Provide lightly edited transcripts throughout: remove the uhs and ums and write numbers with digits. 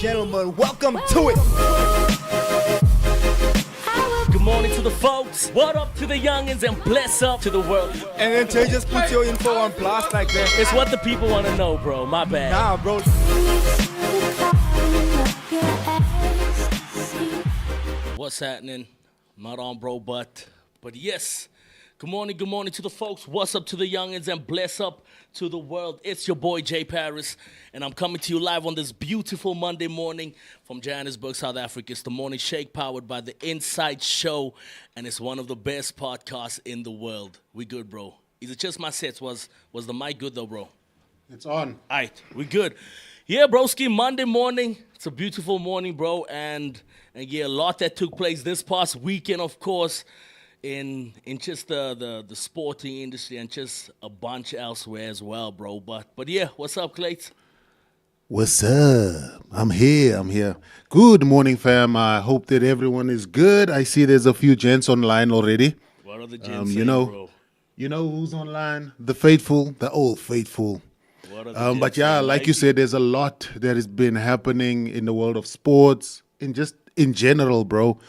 gentlemen, welcome to it. Good morning to the folks. What up to the youngins and bless up to the world. And then Tay just put your info on blast like that. It's what the people want to know, bro. My bad. Nah, bro. What's happening? Not on, bro, but yes. Good morning to the folks. What's up to the youngins and bless up to the world. It's your boy Jay Paris, and I'm coming to you live on this beautiful Monday morning from Johannesburg, South Africa. It's the Morning Shake powered by the Inside Show, and it's one of the best podcasts in the world. We good, bro. Is it just my sets? Was the mic good though, bro? It's on. All right, we good. Yeah, broski, Monday morning. It's a beautiful morning, bro, and yeah, a lot that took place this past weekend, of course, in just the sporting industry and just a bunch elsewhere as well, bro. But yeah, what's up, Clayton? What's up? I'm here. Good morning, fam. I hope that everyone is good. I see there's a few gents online already. What are the gents saying, bro? You know who's online? The faithful, the old faithful. What are the gents But yeah, saying? like you said, there's a lot that has been happening in the world of sports and just in general, bro.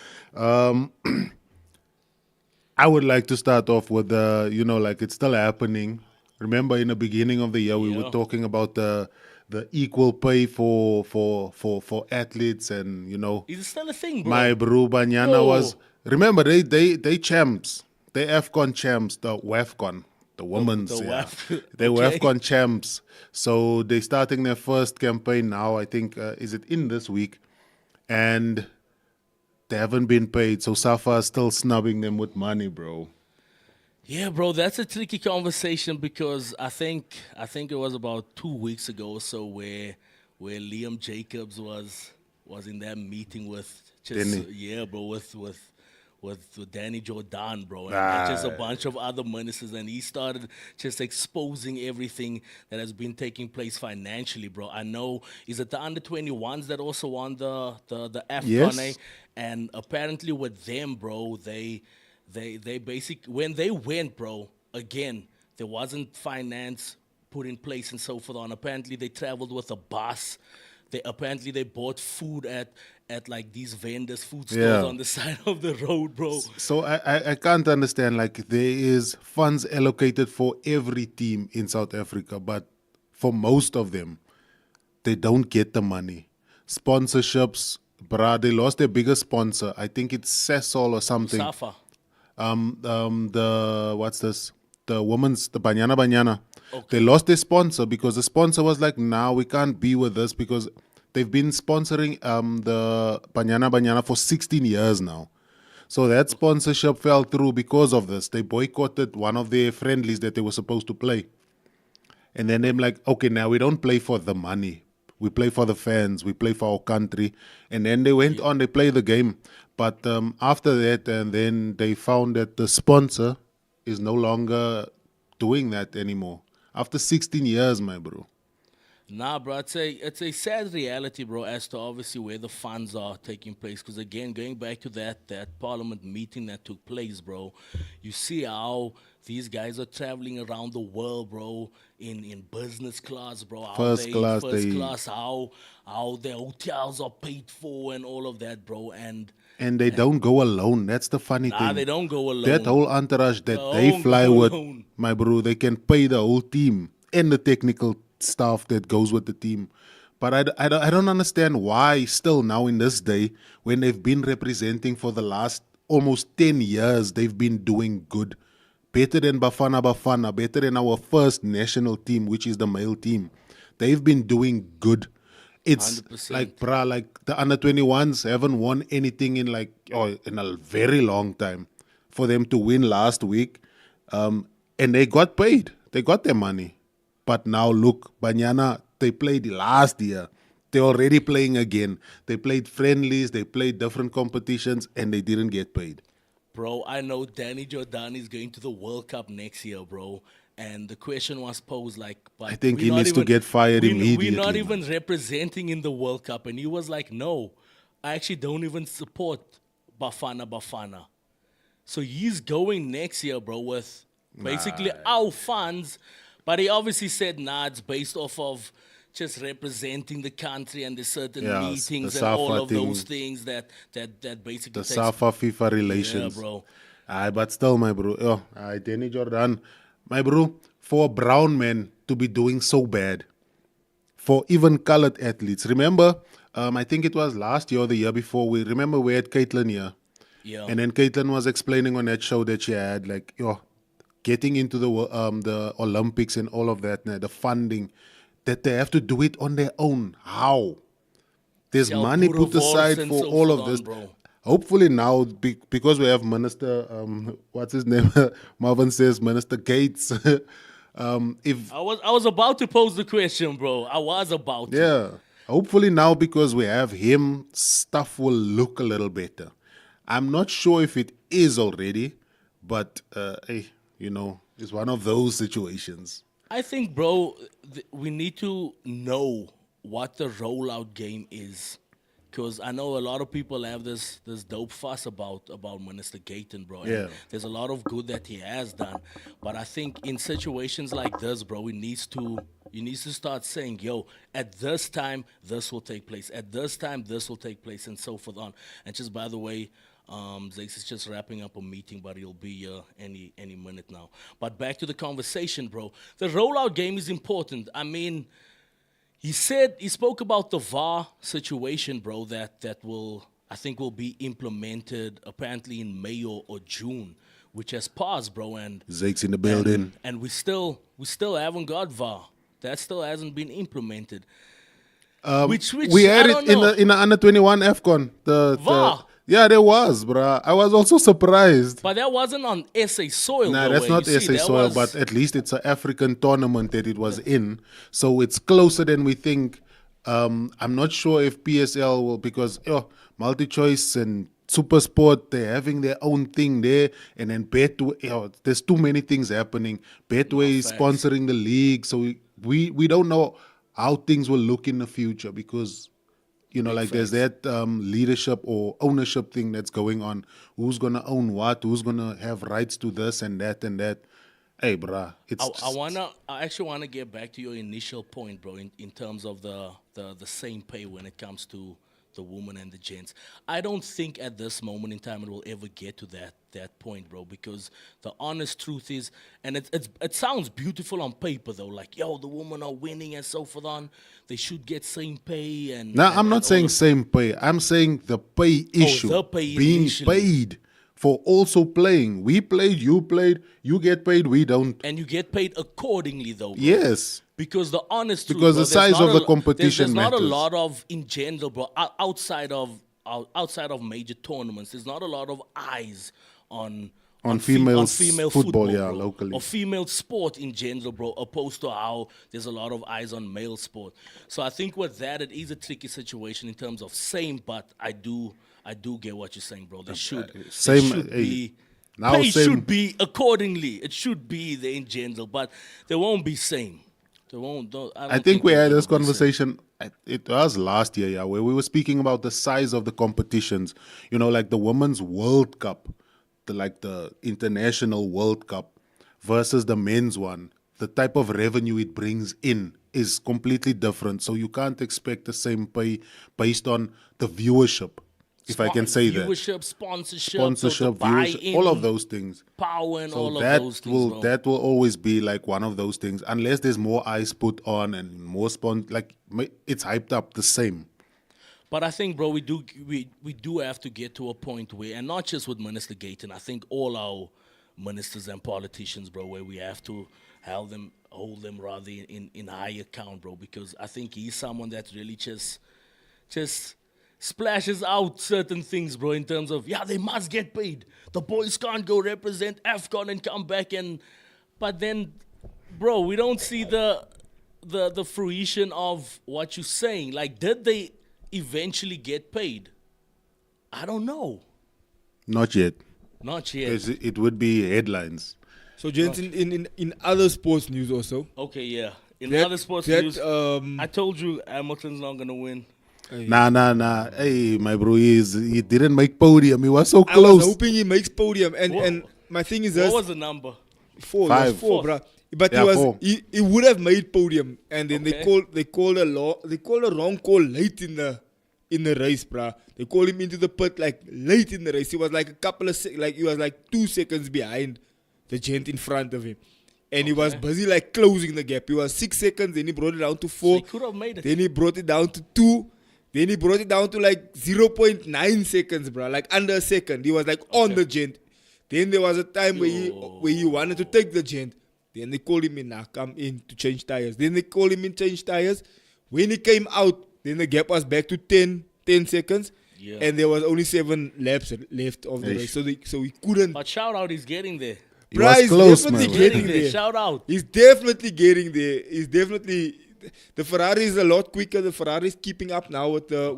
I would like to start off with like it's still happening. Remember, in the beginning of the year, we were talking about the equal pay for athletes, and Is it still a thing, bro? my bro Banyana Oh. was. Remember, they champs, they AFCON champs, the WAFCON, the women's. the yeah. WAF. They were Okay. AFCON champs, so they're starting their first campaign now. I think is it in this week, and they haven't been paid, so Safa is still snubbing them with money, bro. Yeah, bro, that's a tricky conversation because I think it was about 2 weeks ago or so where Liam Jacobs was in that meeting with Danny. with Danny Jordan, bro, and just a Ah. bunch of other ministers, and he started just exposing everything that has been taking place financially, bro. I know, is it the under-21s that also won the AFCON, Yes. eh? And apparently with them, bro, they basically, when they went, bro, again, there wasn't finance put in place and so forth on. Apparently they traveled with a bus. They bought food at like these vendors, food stores Yeah. on the side of the road, bro. So I can't understand, like, there is funds allocated for every team in South Africa, but for most of them, they don't get the money. Sponsorships, bruh, they lost their biggest sponsor. I think it's Sasol or something. Safa. The women's, the Banyana. They lost their sponsor because the sponsor was like, nah, we can't be with this because they've been sponsoring the Banyana for 16 years now. So that sponsorship fell through because of this. They boycotted one of their friendlies that they were supposed to play. And then they're like, okay, now we don't play for the money. We play for the fans. We play for our country. And then they went on, they play the game. But after that, and then they found that the sponsor is no longer doing that anymore. After 16 years, my bro. Nah, bro, it's a sad reality, bro, as to obviously where the funds are taking place. Because again, going back to that parliament meeting that took place, bro, you see how these guys are traveling around the world, bro, in business class, bro. How First class, how their hotels are paid for and all of that, bro. And they don't go alone. That's the funny thing. they don't go alone. That whole entourage that They they don't fly go with, alone. my bro, they can pay the whole team and the technical staff that goes with the team. But I don't understand why still now in this day, when they've been representing for the last almost 10 years, they've been doing good. Better than Bafana, better than our first national team, which is the male team. They've been doing good. It's 100%. like, bruh, like the under-21s haven't won anything in in a very long time. For them to win last week, and they got paid. They got their money. But now look, Banyana, they played last year. They're already playing again. They played friendlies, they played different competitions, and they didn't get paid. Bro, I know Danny Jordan is going to the World Cup next year, bro. And the question was posed like, but I think we're he not needs to get fired immediately, We're not man. even representing in the World Cup. And he was like, no, I actually don't even support Bafana. So he's going next year, bro, with basically our funds. But he obviously said, nah, it's based off of just representing the country, and there's certain Yeah, meetings the and all SAFA of those thing. things that basically The takes. SAFA FIFA relations. Yeah, bro. Aye, but still, my bro. Oh, aye, Danny Jordan. My bro, for a brown man to be doing so bad, for even colored athletes. Remember, I think it was last year or the year before, we had Caitlin here. Yeah. And then Caitlin was explaining on that show that she had, like, getting into the Olympics and all of that, the funding, that they have to do it on their own. How? There's Self money put put of horse aside and for so all forth of this. on, bro. Hopefully now, because we have Minister, what's his name? Marvin says Minister Gates. If I was about to pose the question, bro. I was about to. Yeah. Hopefully now, because we have him, stuff will look a little better. I'm not sure if it is already, but hey, it's one of those situations. I think, bro, we need to know what the rollout game is. Because I know a lot of people have this dope fuss about Minister Gayton, bro. And Yeah. there's a lot of good that he has done. But I think in situations like this, bro, he needs to start saying, yo, at this time, this will take place. At this time, this will take place, and so forth on. And just by the way, Zakes is just wrapping up a meeting, but he'll be here any minute now. But back to the conversation, bro. The rollout game is important. I mean, he spoke about the VAR situation, bro, that I think will be implemented apparently in May or June, which has passed, bro, and Zakes in the building. and we still haven't got VAR. That still hasn't been implemented. Which We I had don't it in know. the under 21 AFCON. VAR. Yeah, there was, bruh. I was also surprised. But that wasn't on SA soil. Nah, though, that's where not you see, SA that soil, was- but at least it's an African tournament that it was in. So it's closer than we think. I'm not sure if PSL will, because multi-choice and Super Sport, they're having their own thing there. And then Betway, there's too many things happening. Betway is facts. sponsoring the league. So we don't know how things will look in the future, because there's that leadership or ownership thing that's going on. Who's gonna own what? Who's gonna have rights to this and that and that? Hey, bruh, I actually wanna get back to your initial point, bro, in terms of the same pay when it comes to the women and the gents. I don't think at this moment in time it will ever get to that point, bro, because the honest truth is, and it sounds beautiful on paper though, like, yo, the women are winning and so forth on, they should get same pay and Now, and- I'm and not all saying of- same pay. I'm saying the pay issue. the pay being initially. paid for also playing. We played, you get paid, we don't. and you get paid accordingly though, bro. Yes. Because the honest truth, Because bro, the there's size not of a the lo- competition there's not a matters. lot of, in general, bro, outside of major tournaments, there's not a lot of eyes on female female football, yeah, bro, locally. or female sport in general, bro, opposed to how there's a lot of eyes on male sport. So I think with that, it is a tricky situation in terms of same, but I do get what you're saying, bro. There should be. now Pay same- should be accordingly. It should be there in general, but there won't be same. There won't. I think we there had will this be same. conversation. It was last year, yeah, where we were speaking about the size of the competitions. Like the Women's World Cup, the International World Cup versus the men's one. The type of revenue it brings in is completely different. So you can't expect the same pay based on the viewership, if I can say that. Viewership, sponsorship, Sponsorship, the viewership, buy-in, all of those things. power, and So all that of those things, bro. that will always be like one of those things, unless there's more eyes put on and more it's hyped up the same. But I think, bro, we do have to get to a point where, and not just with Minister Gayton, I think all our ministers and politicians, bro, where we have to hold them rather in high account, bro, because I think he's someone that really just splashes out certain things, bro, in terms of, yeah, they must get paid. The boys can't go represent AFCON and come back but then, bro, we don't see the fruition of what you're saying. Like, did they eventually get paid? I don't know. Not yet. Not yet. It would be headlines. So, gents, in other sports news also. Okay, yeah. In that- other sports that, news, I told you Hamilton's not gonna win. Nah. Hey, my bro, he didn't make podium. He was so I close. was hoping he makes podium. And my thing is this. What was the number? Four, Five. He was four, bro. But Yeah, four. he would have made podium, and then Okay. they called a wrong call late in the race, bro. They called him into the pit like late in the race. He was like he was like 2 seconds behind the gent in front of him, and he was busy like closing the gap. He was 6 seconds, then he brought it down to 4. He could have made it. Then he brought it down to 2. Then he brought it down to like 0.9 seconds, bro. Like under a second. He was like on the gent. Then there was a time where he wanted to take the gent. Then they called him in, come in to change tires. Then they called him in, change tires. When he came out, then the gap was back to 10 seconds. Yeah. And there was only 7 laps left of the race. So he couldn't. But shout out, he's getting there. He was He's close, definitely man. getting Getting there. there. Shout out. He's definitely getting there. He's definitely. The Ferrari is a lot quicker. The Ferrari is keeping up now with the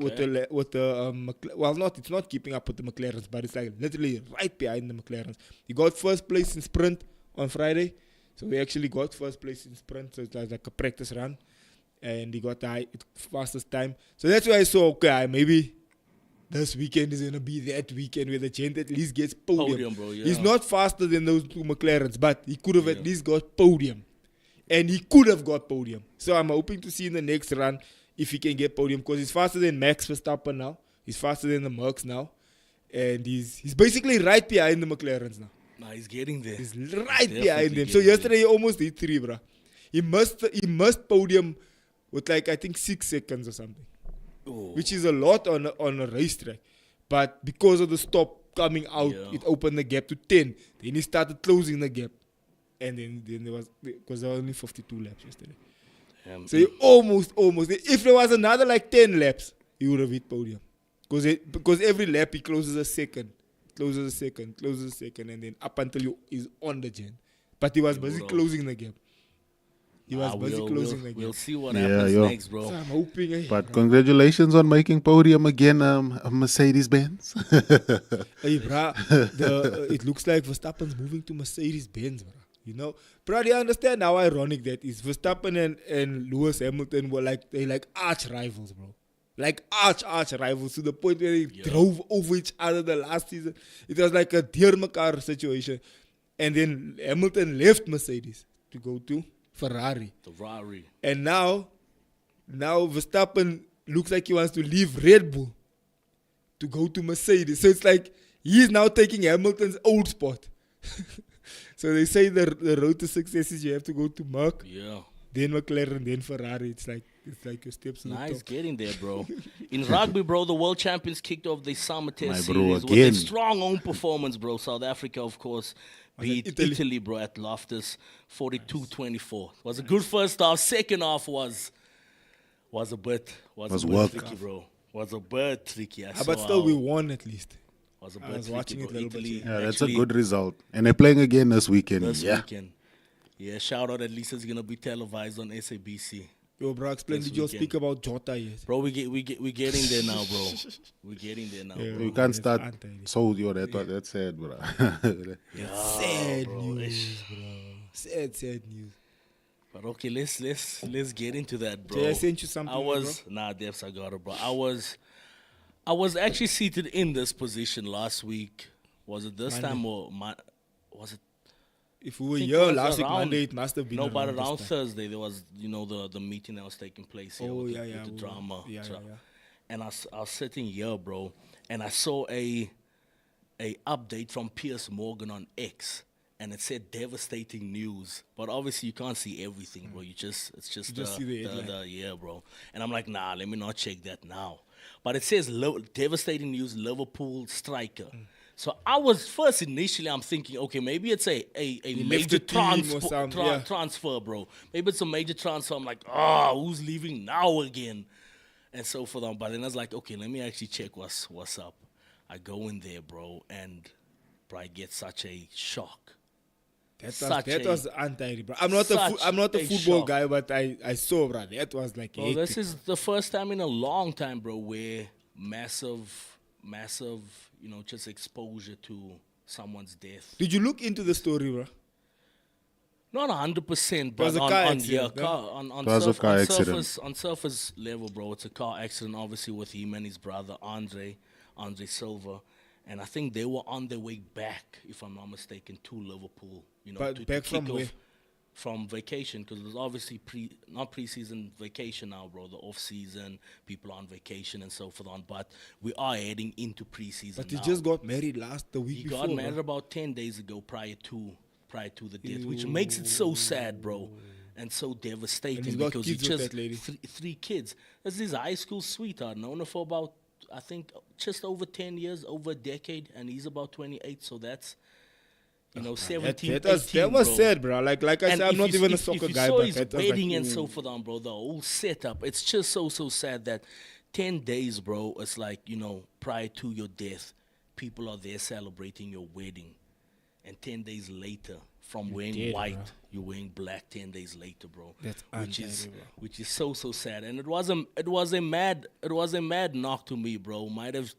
it's not keeping up with the McLarens, but it's like literally right behind the McLarens. He got first place in sprint on Friday, so he actually got first place in sprint. So it was like a practice run, and he got the fastest time. So that's why I saw maybe this weekend is gonna be that weekend where the gent at least gets podium. Bro, yeah. He's not faster than those 2 McLarens, but he could have at least got podium. And he could have got podium. So I'm hoping to see in the next run if he can get podium, because he's faster than Max Verstappen now. He's faster than the Mercs now. And he's basically right behind the McLarens now. Nah, he's getting there. He's right definitely behind them. So getting yesterday he almost hit 3, bro. He must podium with like I think 6 seconds or something. Oh. Which is a lot on a racetrack. But because of the stop coming out, it opened the gap to 10. Then he started closing the gap. And then there was, because there were only 52 laps yesterday. So he almost. If there was another like 10 laps, he would have hit podium. Because every lap he closes a second, and then up until he's on the gen. But he was busy closing the gap. We'll see what happens next, bro. So I'm hoping. But congratulations on making podium again, Mercedes-Benz. Hey, bro, it looks like Verstappen's moving to Mercedes-Benz, bro. You know, bro, do you understand how ironic that is? Verstappen and Lewis Hamilton were like arch rivals, bro. Like arch rivals to the point where they drove over each other the last season. It was like a dear Makar situation. And then Hamilton left Mercedes to go to Ferrari. And now Verstappen looks like he wants to leave Red Bull to go to Mercedes. So it's like he's now taking Hamilton's old spot. So they say the road to success is you have to go to Merc, then McLaren, then Ferrari. It's like your steps to the top. Nice getting there, bro. In rugby, bro, the world champions kicked off the summer test series with again. a strong own performance, bro. South Africa, of course, beat Italy, bro, at Loftus, 42-24. Was a good first half. Second half was a bit tricky, bro. Was a bit tricky. But still, we won at least. I was watching it a little bit. Yeah, that's a good result. And they're playing again this weekend. Yeah, shout out, at least it's going to be televised on SABC. Yo, bro, explain, did you speak about Jota yet? Bro, we getting there now, bro. We're getting there now, bro. You can't start. That's sad, bro. Sad news, bro. Sad news. But okay, let's get into that, bro. Jay, I sent you something, Debs, I got it, bro. I was actually seated in this position last week. Was it this time or was it? If we were here last week, Monday, it must have been. No, but around Thursday, there was, the meeting that was taking place here with the drama. And I was sitting here, bro, and I saw a update from Piers Morgan on X, and it said devastating news. But obviously, you can't see everything, bro. It's just see the headline. bro. And I'm like, nah, let me not check that now. But it says devastating news, Liverpool striker. So I was initially I'm thinking, okay, maybe it's a major transfer, bro. Maybe it's a major transfer. I'm like, who's leaving now again? And so for them. But then I was like, okay, let me actually check what's up. I go in there, bro, and bro, I get such a shock. That was anti, bro. I'm not a football guy, but I saw, bro. That was like. Well, this is the first time in a long time, bro, where massive, just exposure to someone's death. Did you look into the story, bro? Not 100%, but on surface level, bro, it's a car accident. Obviously, with him and his brother Andre Silva. And I think they were on their way back, if I'm not mistaken, to Liverpool, But to back kick from off where? from vacation, because there's obviously not preseason vacation now, bro. The off season, people are on vacation and so forth on. But we are heading into preseason. But now. he just got married the week He before. got married bro. about 10 days ago, prior to the death, which makes it so sad, bro, and so devastating, And he's got because kids he with just that lady. three kids. That's his high school sweetheart, known her for about, I think, just over 10 years, over a decade, and he's about 28. So that's 17, That was 18, was bro. sad, bro. Like I And said, I'm if not you- even a if soccer you guy, saw but his that was like, wedding and so forth on, bro, the whole setup, it's just so sad that 10 days, bro, it's like, prior to your death, people are there celebrating your wedding, and 10 days later, from wearing dead, white, bro. you're wearing black 10 days later, bro. That's which is so sad, and it was a mad knock to me, bro. Might have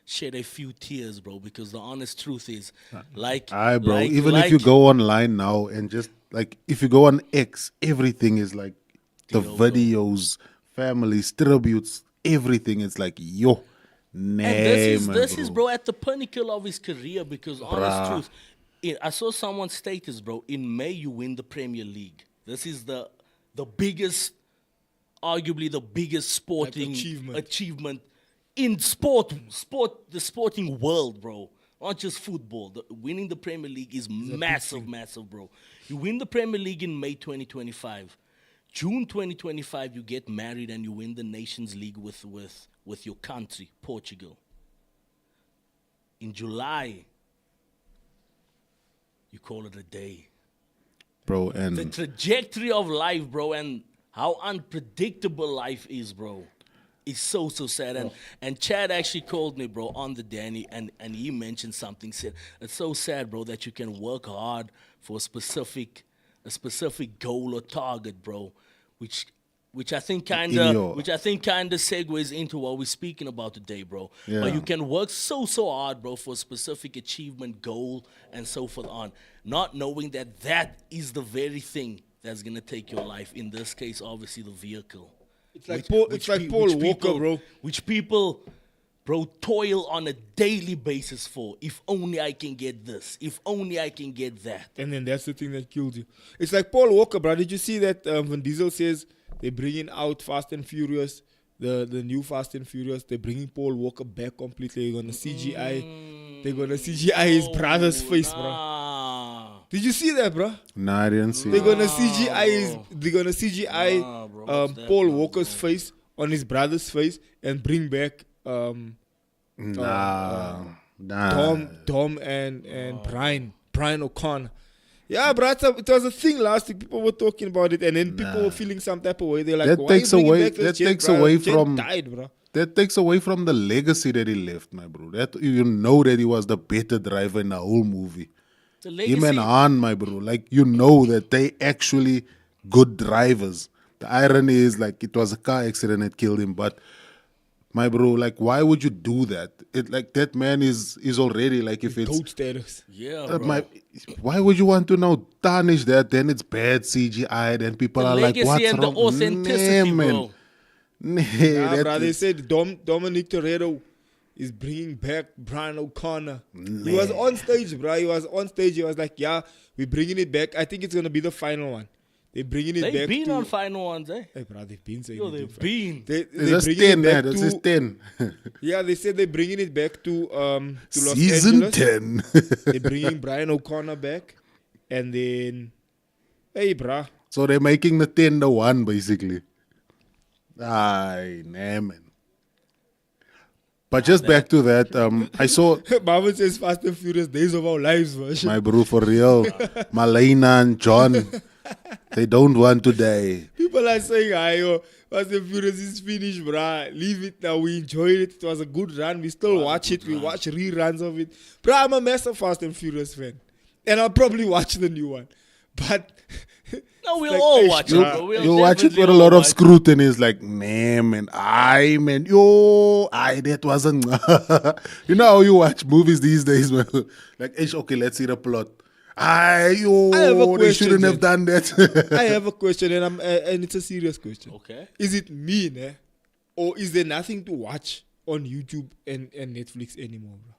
shed a few tears, bro, because the honest truth is, like, Aye, bro. like- Even like- if you go online now and just like if you go on X, everything is like the Yo, bro. videos, families, tributes, everything is like yo. And Name, this is, bro, at the pinnacle of his career, because honest Bruh. truth, I saw someone's status, bro. In May, you win the Premier League. This is the biggest, arguably the biggest sporting achievement in the sporting world, bro. Not just football. Winning the Premier League is massive, bro. You win the Premier League in May 2025. June 2025, you get married and you win the Nations League with your country, Portugal. In July, you call it a day. bro. The And trajectory of life, bro, and how unpredictable life is, bro, is so sad. And Chad actually called me, bro, on the day, and he mentioned something. Said it's so sad, bro, that you can work hard for a specific goal or target, bro, which I think kind of segues into what we're speaking about today, bro. Yeah. But you can work so hard, bro, for a specific achievement, goal, and so forth on, not knowing that is the very thing that's gonna take your life. In this case, obviously, the vehicle. It's like Paul Walker, bro. Which people, bro, toil on a daily basis for. If only I can get this. If only I can get that. And then that's the thing that kills you. It's like Paul Walker, bro. Did you see that when Diesel says they're bringing out Fast and Furious, the new Fast and Furious, they're bringing Paul Walker back completely. They're going to CGI. They're going to CGI his brother's face, bro. Nah. Did you see that, bro? nah, I didn't see. They're it. gonna CGI Nah, bro, what's that, Paul bro? Walker's face on his brother's face and bring back Nah. Dom and Brian O'Connor. Yeah, bro, it was a thing last week. People were talking about it, and then people were feeling some type of way. They're like, That "Why takes you bringing away- back this that Jet, takes bro? away Jet from- died, bro." That takes away from the legacy that he left, my bro. That you know that he was the better driver in the whole movie. The Him and legacy. Han, my bro. Like you know that they actually good drivers. The irony is like it was a car accident that killed him, but my bro, like why would you do that? It like that man is already like if it's Goat status. Yeah, bro. why would you want to now tarnish that? Then it's bad CGI. Then people The are like, legacy what's and the wrong? authenticity, man. bro. Nah, Nah, that bro, they is- said Dominic Toretto is bringing back Brian O'Connor. He was on stage, bro. He was on stage. He was like, "Yeah, we're bringing it back. I think it's gonna be the final one. They're bringing it They've back been to." on final ones, eh? Hey, bro, they've been saying Yo, it, they've bro. been. They're It's just bringing 10, it yeah. back That's to just 10. yeah. They said they're bringing it back to Los Season Angeles. 10. They're bringing Brian O'Connor back, and then hey, bro. So they're making the 10 the 1, basically. Aye, nah, man. But just back to that, I saw Marvin says Fast and Furious Days of Our Lives version. my bro for real, Malena and John. They don't want to die. People are saying, "Ayo, Fast and Furious is finished, bruh. Leave it now. We enjoyed it. It was a good run. We still watch it. We watch reruns of it. Bruh, I'm a massive Fast and Furious fan. And I'll probably watch the new one. But No, we'll like, all hey, watch it, bro. bro. We'll You watch it definitely with a all lot of watch it. scrutiny. It's like, nah, man, aye, man, yo, aye, that wasn't. You know how you watch movies these days, man? Like, okay, let's see the plot. Aye, yo, I have a they question, shouldn't have Jen. done that. I have a question, and it's a serious question. Okay. Is it me, ne? Or is there nothing to watch on YouTube and Netflix anymore, bro?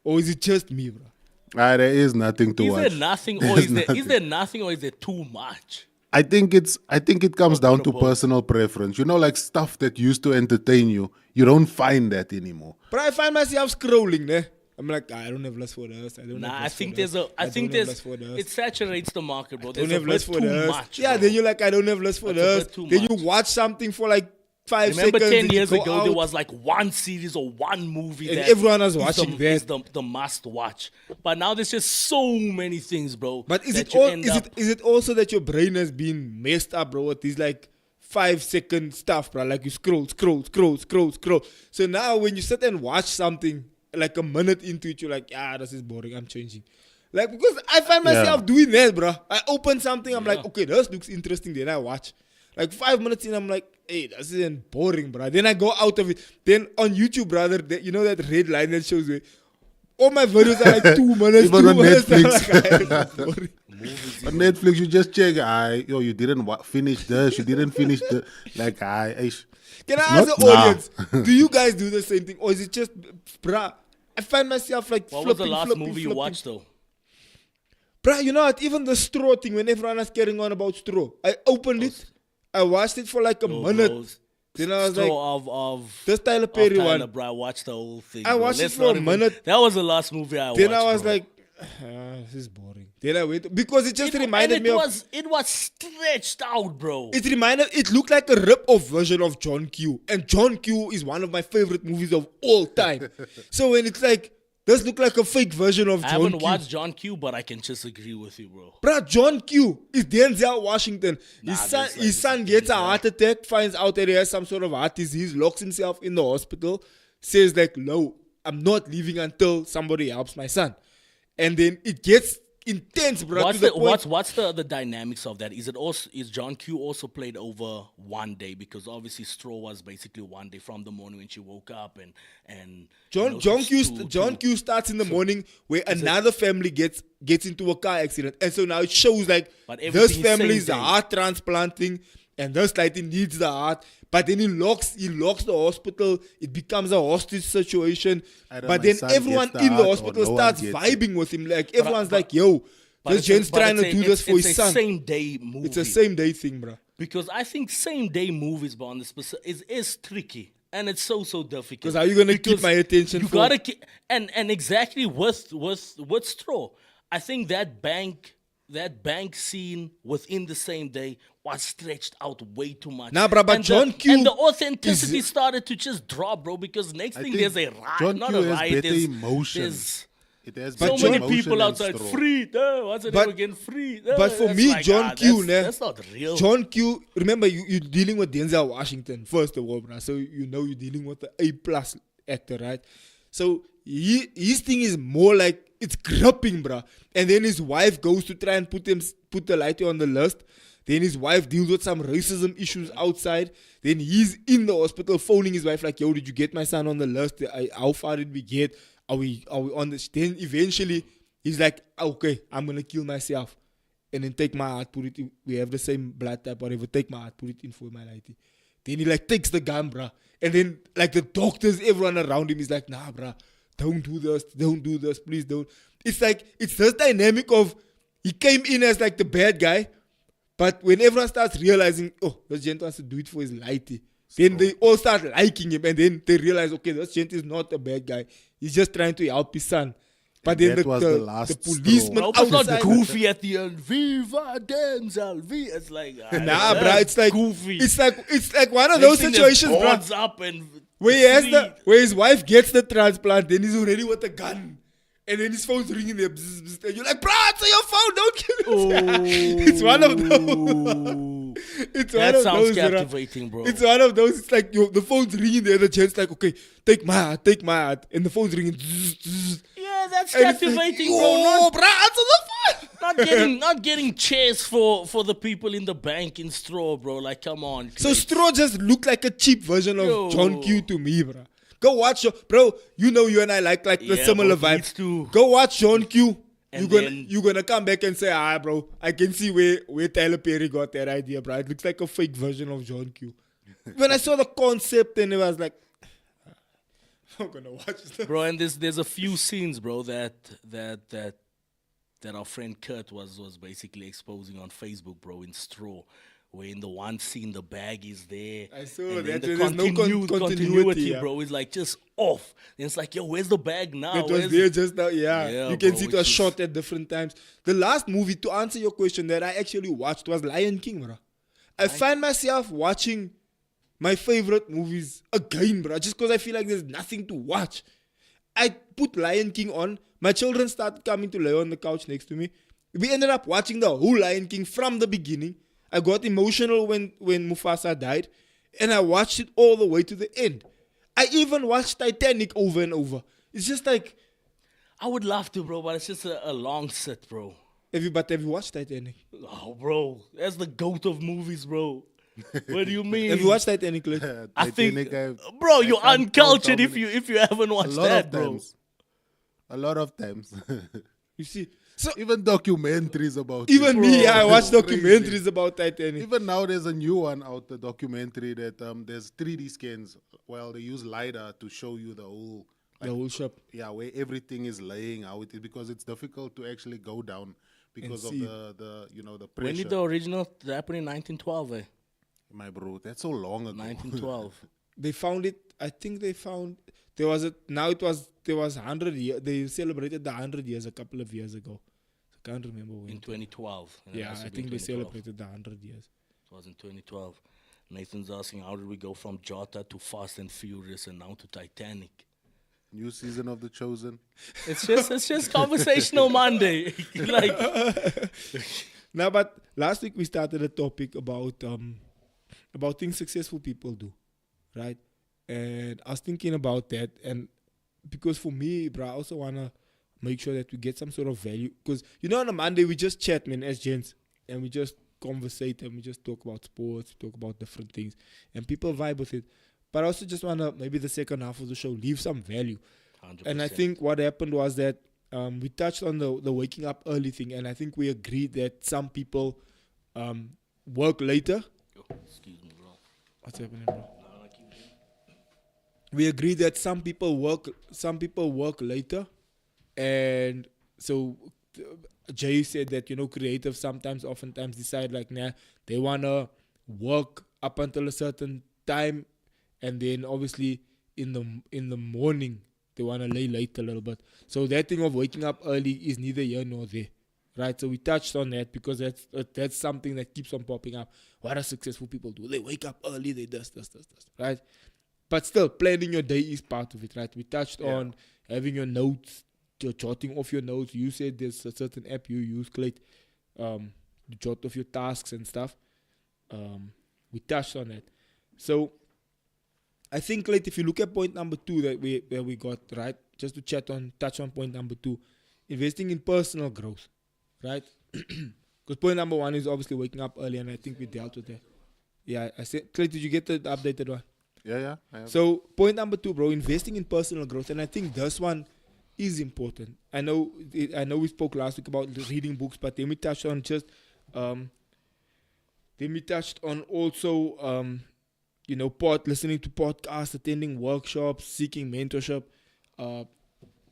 Or is it just me, bro? There is nothing to Is watch. there nothing, or is there nothing, or is there too much? I think it comes down to both. personal preference. You know, like stuff that used to entertain you, you don't find that anymore. But I find myself scrolling, ne? I'm like, I don't have lust for this. I don't Nah, have I lust think for there's this. a. I think don't have there's. lust for this. It saturates the market, bro. Don't There's a have bit lust for too this. much. Yeah, bro. then you're like, I don't have lust for That's a this. bit too Then much. you watch something for like 5 Remember seconds. 10 and years you go ago, there out. was like one series or one movie And that everyone was is watching the, is that. the must watch. But now there's just so many things, bro. But is that it you all? end Is up- it also that your brain has been messed up, bro? With these like 5-second stuff, bro. Like you scroll. So now when you sit and watch something, like a minute into it, you're like, this is boring. I'm changing. Like because I find myself doing that, bro. I open something, I'm like, okay, this looks interesting. Then I watch. Like 5 minutes in, I'm like, hey, this isn't boring, bro. Then I go out of it. Then on YouTube, brother, you know that red line that shows me. All my videos are like 2 minutes. Even 2 on minutes. I'm Netflix. like, "Ah, boring." On Netflix, you just check. You didn't finish this. You didn't finish the like. Can I ask Not the now. audience, do you guys do the same thing? Or is it just, bruh, I find myself like What was the flipping, last flipping, movie you flipping. watched, though? Bruh, you know what? Even the straw thing, when everyone was carrying on about straw, I opened it, I watched it for like a minute. Bro, Then I was like, of this Tyler of Perry Tyler, one. bro. I watched the whole thing. I bro. watched it Let's for a not minute. That was the last movie I watched. Then I was bro. like, this is boring. Then I went, because it just reminded and me of, it was stretched out, bro. it looked like a rip-off version of John Q. And John Q is one of my favorite movies of all time. So when it's like, this look like a fake version of I John haven't Q. watched John Q, but I can just agree with you, bro. Bruh, John Q is Denzel Washington. Nah, His son gets a heart attack, finds out that he has some sort of heart disease, locks himself in the hospital, says like, no, I'm not leaving until somebody helps my son. And then it gets intense, bruh. What's the dynamics of that? Is John Q also played over one day? Because obviously Straw was basically one day from the morning when she woke up and John Q starts in the morning where another family gets into a car accident, and so now it shows like But this everything is family is same a day. heart transplanting, and this lady needs the heart. But then he locks the hospital. It becomes a hostage situation. Either But my then son everyone gets the in the heart or hospital no one starts gets vibing with him. Like everyone's but- like, "Yo, but this it's gent's but trying to it's do a- this for it's his a son." same day movie. It's a same day thing, bruh. Because I think same day movies, but on the specific is tricky. And it's so difficult. 'Cause how you gonna keep Because my attention You for- gotta keep, and exactly with Straw, I think that bank scene within the same day was stretched out way too much. Nah, bruh, but And John Q and the authenticity is- started to just drop, bro. Because next thing think there's a riot, John not Q a has riot. better There's, emotion. there's It has so better many emotion people than outside Straw. free. What's it But- again? Free. But for That's me, like, John Q, that's not real. John Q, remember you're dealing with Denzel Washington first of all, bruh. So you know you're dealing with the A+ actor, right? So his thing is more like it's gripping, bruh. And then his wife goes to try and put the lighter on the list. Then his wife deals with some racism issues outside. Then he's in the hospital phoning his wife like, "Yo, did you get my son on the list? How far did we get? Are we on this?" Then eventually he's like, "Okay, I'm gonna kill myself, and then take my heart, put it in. We have the same blood type, whatever. Take my heart, put it in for my lighty." Then he like takes the gun, bruh. And then like the doctors, everyone around him is like, "Nah, bruh, don't do this, please don't." It's like it's this dynamic of he came in as like the bad guy. But when everyone starts realizing, oh, this gent wants to do it for his lighty, then they all start liking him, and then they realize, okay, this gent is not a bad guy. He's just trying to help his son. But then that was the last the policeman Bro, it's not outside. goofy at the end. Viva Denzel, It's like Nah, bruh, it's like goofy. It's like one of Next those thing situations, there's bruh, boards up and where he has free. where his wife gets the transplant, then he's already with the gun. And then his phone's ringing there, bzz, bzz, and you're like, "Bruh, it's on your phone, don't kill yourself." It's one of those. It's one That of sounds those, bruh. captivating, bro. It's one of those. It's like the phone's ringing there. The gent's like, "Okay, take my heart," and the phone's ringing. Zzz, zzz. Yeah, that's And it's captivating, like, bro. "Yo, bruh, it's on the phone." Not getting chairs for the people in the bank in Straw, bro. Like, come on. So Clay. Straw just looked like a cheap version of Yo. John Q to me, bruh. Go watch bro. You know you and I like the Yeah, similar bro, needs vibes. to. Go watch John Q. And You're gonna come back and say, bro, I can see where Tyler Perry got that idea, bro. It looks like a fake version of John Q. When I saw the concept, and it was like, I'm gonna watch this. Bro, and there's a few scenes, bro, that that our friend Kurt was basically exposing on Facebook, bro, in Straw. Where in the one scene the bag is there. I saw and that, then the there's no continuity, yeah. bro, is like just off. And it's like, yo, where's the bag now? It was there just now, yeah. Yeah, You can bro, see it which was is- shot at different times. The last movie, to answer your question, that I actually watched was Lion King, bro. I find myself watching my favorite movies again, bro, just because I feel like there's nothing to watch. I put Lion King on. My children started coming to lay on the couch next to me. We ended up watching the whole Lion King from the beginning. I got emotional when Mufasa died, and I watched it all the way to the end. I even watched Titanic over and over. It's just like, I would love to, bro, but it's just a long sit, bro. have you watched Titanic? Oh, bro, that's the goat of movies, bro. What do you mean? Have you watched Titanic, Cliff? I think, Titanic, bro, you're can't count uncultured how if many- you haven't a watched lot that, of bro. times. A lot of times. You see, so Even documentaries about even it. me, I watch Crazy. documentaries about Titanic. Even now, there's a new one out, the documentary that there's 3D scans. Well, they use LiDAR to show you the whole, The whole shop. yeah, where everything is laying, how it is, because it's difficult to actually go down because of see. the the pressure. When did the original happen in 1912, eh? My bro, that's so long ago. 1912. They found it. I think they found there was there was 100 years. They celebrated the 100 years a couple of years ago. I can't remember when. In 2012. And it Yeah, has to I be think in they 2012. celebrated the 100 years. It was in 2012. Nathan's asking, how did we go from Jota to Fast and Furious and now to Titanic? New season of The Chosen. It's just conversational Monday. Like, Now, but last week we started a topic about things successful people do, right? And I was thinking about that, and because for me, bro, I also wanna make sure that we get some sort of value. Because on a Monday we just chat, man, as gents, and we just conversate and we just talk about sports, we talk about different things, and people vibe with it. But I also just wanna maybe the second half of the show leave some value. 100%. And I think what happened was that we touched on the waking up early thing, and I think we agreed that some people work later. Yo, excuse me, bro. What's happening, bro? We agreed that some people work later, and so Jay said that creatives oftentimes decide like, nah, they wanna work up until a certain time, and then obviously in the morning they wanna lay late a little bit. So that thing of waking up early is neither here nor there, right? So we touched on that because that's something that keeps on popping up. What do successful people do? They wake up early, they this, right? But still, planning your day is part of it, right? We touched on having your notes, jotting off your notes. You said there's a certain app you use, Clayton, to jot off your tasks and stuff. We touched on that. So I think, Clayton, if you look at point number 2 that we got, right? Just to touch on point number 2, investing in personal growth, right? Because point number 1 is obviously waking up early, and I think we dealt with that. Yeah, I said, Clayton, did you get the updated one? Yeah, I have. So point number 2, bro, investing in personal growth, and I think this one is important. I know we spoke last week about reading books, but then we touched on listening to podcasts, attending workshops, seeking mentorship, and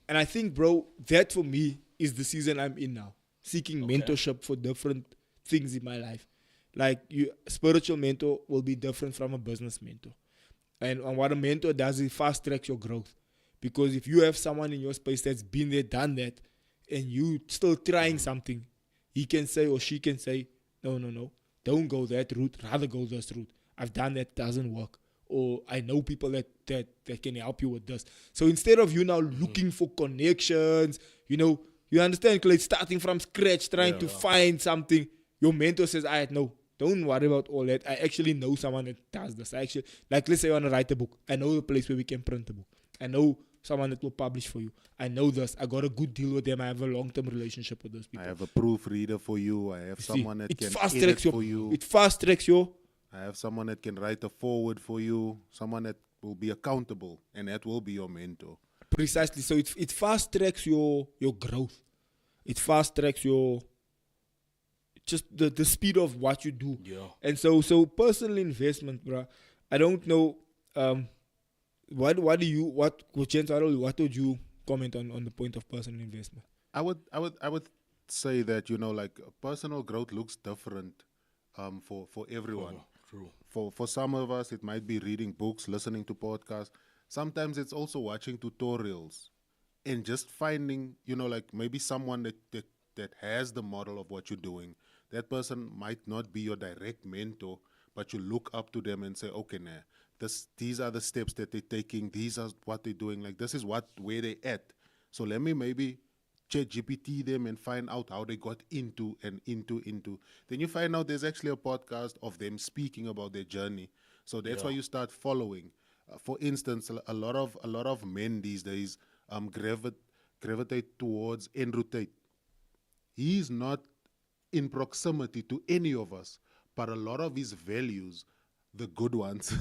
I think, bro, that for me is the season I'm in now, seeking mentorship for different things in my life. Like spiritual mentor will be different from a business mentor. And what a mentor does is fast tracks your growth. Because if you have someone in your space that's been there, done that, and you still trying something, he can say or she can say, no, don't go that route, rather go this route. I've done that, doesn't work. Or I know people that can help you with this. So instead of you now looking for connections, you understand, like starting from scratch, trying to find something, your mentor says, all right, no. Don't worry about all that. I actually know someone that does this. Let's say you want to write a book. I know the place where we can print a book. I know someone that will publish for you. I know this. I got a good deal with them. I have a long-term relationship with those people. I have a proofreader for you. I have someone that can edit for you. It fast tracks your. I have someone that can write a forward for you. Someone that will be accountable, and that will be your mentor. Precisely. So it fast tracks your growth. It fast tracks your. Just the speed of what you do. Yeah. And so personal investment, bro. I don't know. What would you comment on the point of personal investment? I would say that, like personal growth looks different for everyone. True. For some of us, it might be reading books, listening to podcasts. Sometimes it's also watching tutorials and just finding, like maybe someone that has the model of what you're doing. That person might not be your direct mentor, but you look up to them and say, okay, nah, these are the steps that they're taking. These are what they're doing. Like, this is where they at. So let me maybe chat GPT them and find out how they got into. Then you find out there's actually a podcast of them speaking about their journey. So that's why you start following. For instance, a lot of men these days gravitate towards Andrew Tate. He's not in proximity to any of us, but a lot of his values, the good ones,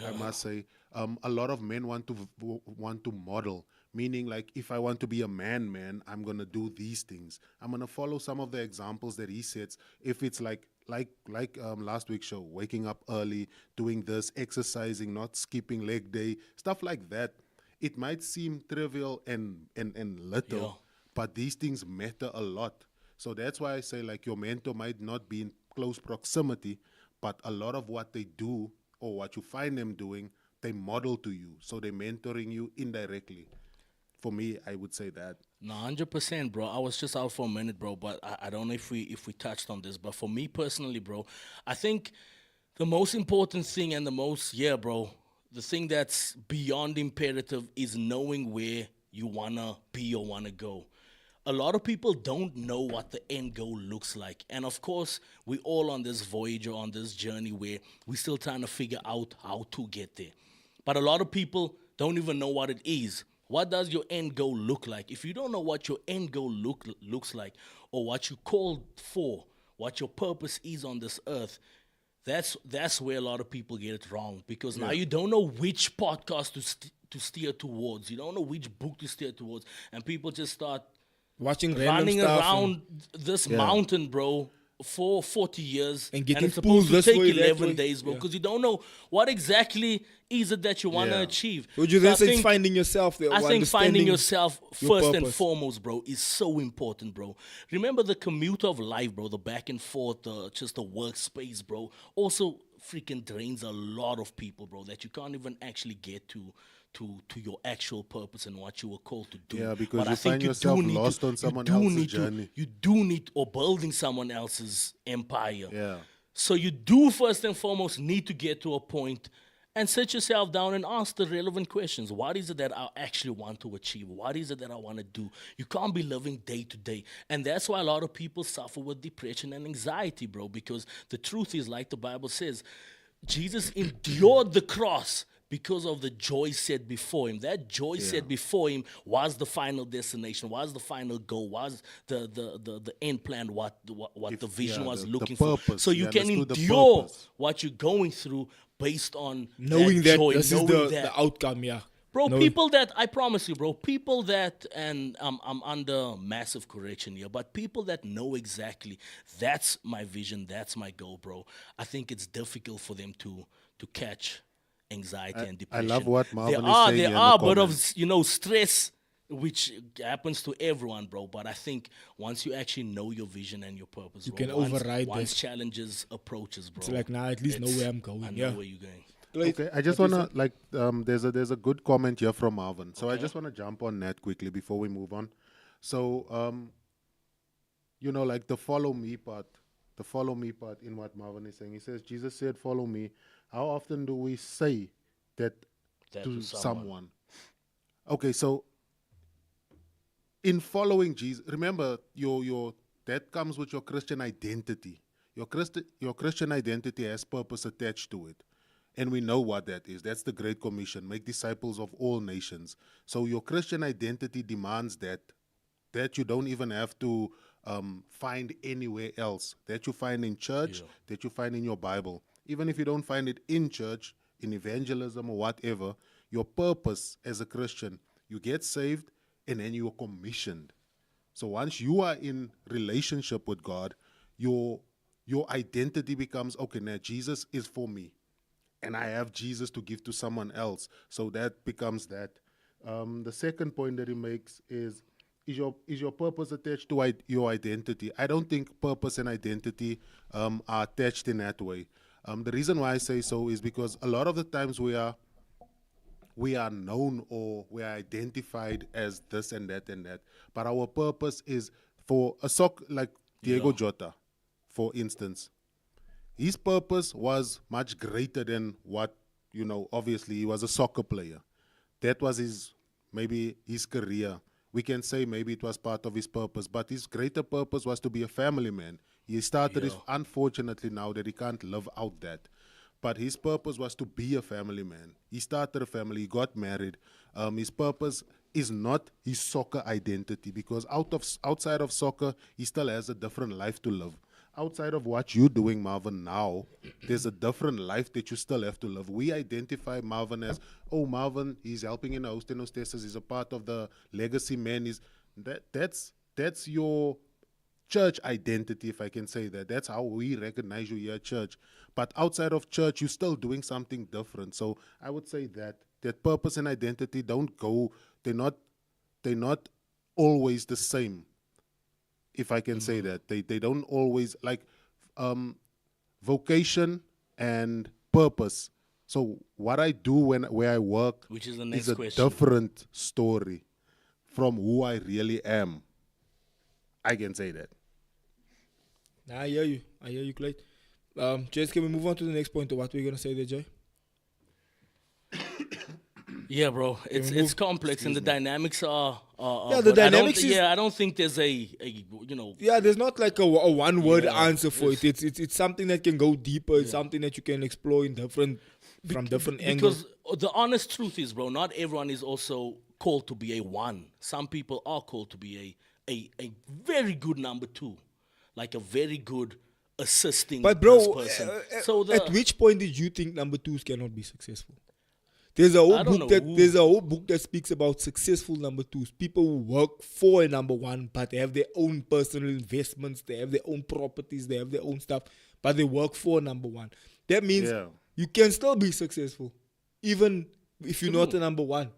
I must say, a lot of men want to model. Meaning, like, if I want to be a man, I'm gonna do these things. I'm gonna follow some of the examples that he sets. If it's like last week's show, waking up early, doing this, exercising, not skipping leg day, stuff like that. It might seem trivial and little, but these things matter a lot. So that's why I say, like, your mentor might not be in close proximity, but a lot of what they do or what you find them doing, they model to you. So they're mentoring you indirectly. For me, I would say that. No, 100%, bro. I was just out for a minute, bro, but I don't know if we touched on this. But for me personally, bro, I think the most important thing and the thing that's beyond imperative is knowing where you wanna be or wanna go. A lot of people don't know what the end goal looks like. And of course, we're all on this voyage or on this journey where we're still trying to figure out how to get there. But a lot of people don't even know what it is. What does your end goal look like? If you don't know what your end goal looks like, or what you called for, what your purpose is on this earth, that's where a lot of people get it wrong. Because now you don't know which podcast to steer towards. You don't know which book to steer towards. And people just start watching random running stuff around this mountain, bro, for 40 years. And getting it's supposed to pulled this take way, that 11 way. days, bro, because you don't know what exactly is it that you want to Yeah. achieve. Would you So then I say it's think- finding yourself there? I or think finding understanding yourself your first and purpose? foremost, bro, is so important, bro. Remember the commute of life, bro, the back and forth, just the workspace, bro. Also freaking drains a lot of people, bro, that you can't even actually get to your actual purpose and what you were called to do. Yeah, because But you I think find do yourself need lost on someone you do else's need journey. You do need, or building someone else's empire. Yeah. So you do first and foremost need to get to a point and sit yourself down and ask the relevant questions. What is it that I actually want to achieve? What is it that I want to do? You can't be living day to day. And that's why a lot of people suffer with depression and anxiety, bro, because the truth is, like the Bible says, Jesus endured the cross because of the joy set before him. That joy set before him was the final destination, was the final goal, was the end plan, what the vision was the looking for. purpose. So you He can understood the endure purpose. what you're going through based on knowing that joy, this is knowing the outcome, yeah. Bro, Knowing- people that, I promise you, bro, people that, and I'm under massive correction here, but people that know exactly, that's my vision, that's my goal, bro. I think it's difficult for them to catch anxiety and I depression. love what Marvin is saying There here in are the a bit of, comments. stress, which happens to everyone, bro. But I think once you actually know your vision and your purpose, You bro, can once, override once that. challenges approaches, bro. It's like, nah, at least know where I'm going, I know yeah. where you're going. Okay, I just wanna there's a good comment here from Marvin, so I just wanna jump on that quickly before we move on. So like the follow me part in what Marvin is saying. He says Jesus said, "Follow me." How often do we say that to someone? Okay, so in following Jesus, remember your that comes with your Christian identity. Your Christian identity has purpose attached to it. And we know what that is. That's the Great Commission. Make disciples of all nations. So your Christian identity demands that you don't even have to find anywhere else. That you find in church, that you find in your Bible. Even if you don't find it in church, in evangelism or whatever, your purpose as a Christian, you get saved and then you are commissioned. So once you are in relationship with God, your identity becomes, okay, now Jesus is for me. And I have Jesus to give to someone else. So that becomes that. The second point that he makes is is your purpose attached to your identity? I don't think purpose and identity are attached in that way. The reason why I say so is because a lot of the times we are known or we are identified as this and that and that, but our purpose is for a like Diego Jota, for instance. His purpose was much greater than what, obviously he was a soccer player. That was maybe his career. We can say maybe it was part of his purpose, but his greater purpose was to be a family man. He started his, unfortunately now that he can't live out that. But his purpose was to be a family man. He started a family, he got married. His purpose is not his soccer identity, because outside of soccer, he still has a different life to live. Outside of what you're doing, Marvin, now, there's a different life that you still have to live. We identify Marvin as, Marvin, he's helping in the host and hostesses, he's a part of the legacy man. That's your church identity, if I can say that. That's how we recognize you here at church. But outside of church, you're still doing something different. So I would say that purpose and identity don't go, they're not always the same. If I can say that. They don't always, like, vocation and purpose. So what I do where I work, which is the next a question, different story from who I really am. I can say that. I hear you, Clayton. James, can we move on to the next point of what we're going to say there, Jay? Yeah, bro, it's complex. And the dynamics are the dynamics I don't think there's a there's not like a one word answer for it. It's something that can go deeper. It's something that you can explore in different angles. Because the honest truth is, bro, not everyone is also called to be a one. Some people are called to be a very good number two, like a very good assisting but bro, person. At which point did you think number twos cannot be successful? There's a whole book that speaks about successful number twos. People who work for a number one, but they have their own personal investments, they have their own properties, they have their own stuff, but they work for a number one. That means you can still be successful, even if you're not a number one.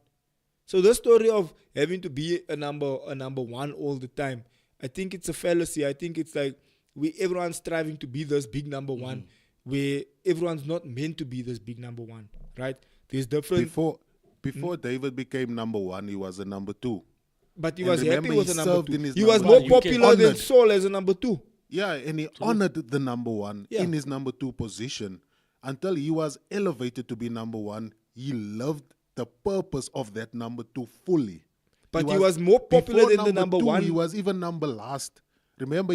So the story of having to be a number one all the time, I think it's a fallacy. I think it's like everyone's striving to be this big number one, where everyone's not meant to be this big number one, right? There's different. Before David became number one, he was a number two. But he was happy with a number two. He was more popular than Saul as a number two. Yeah, and he honored the number one in his number two position until he was elevated to be number one. He loved the purpose of that number two fully. But he was more popular than the number one. He was even number last. Remember,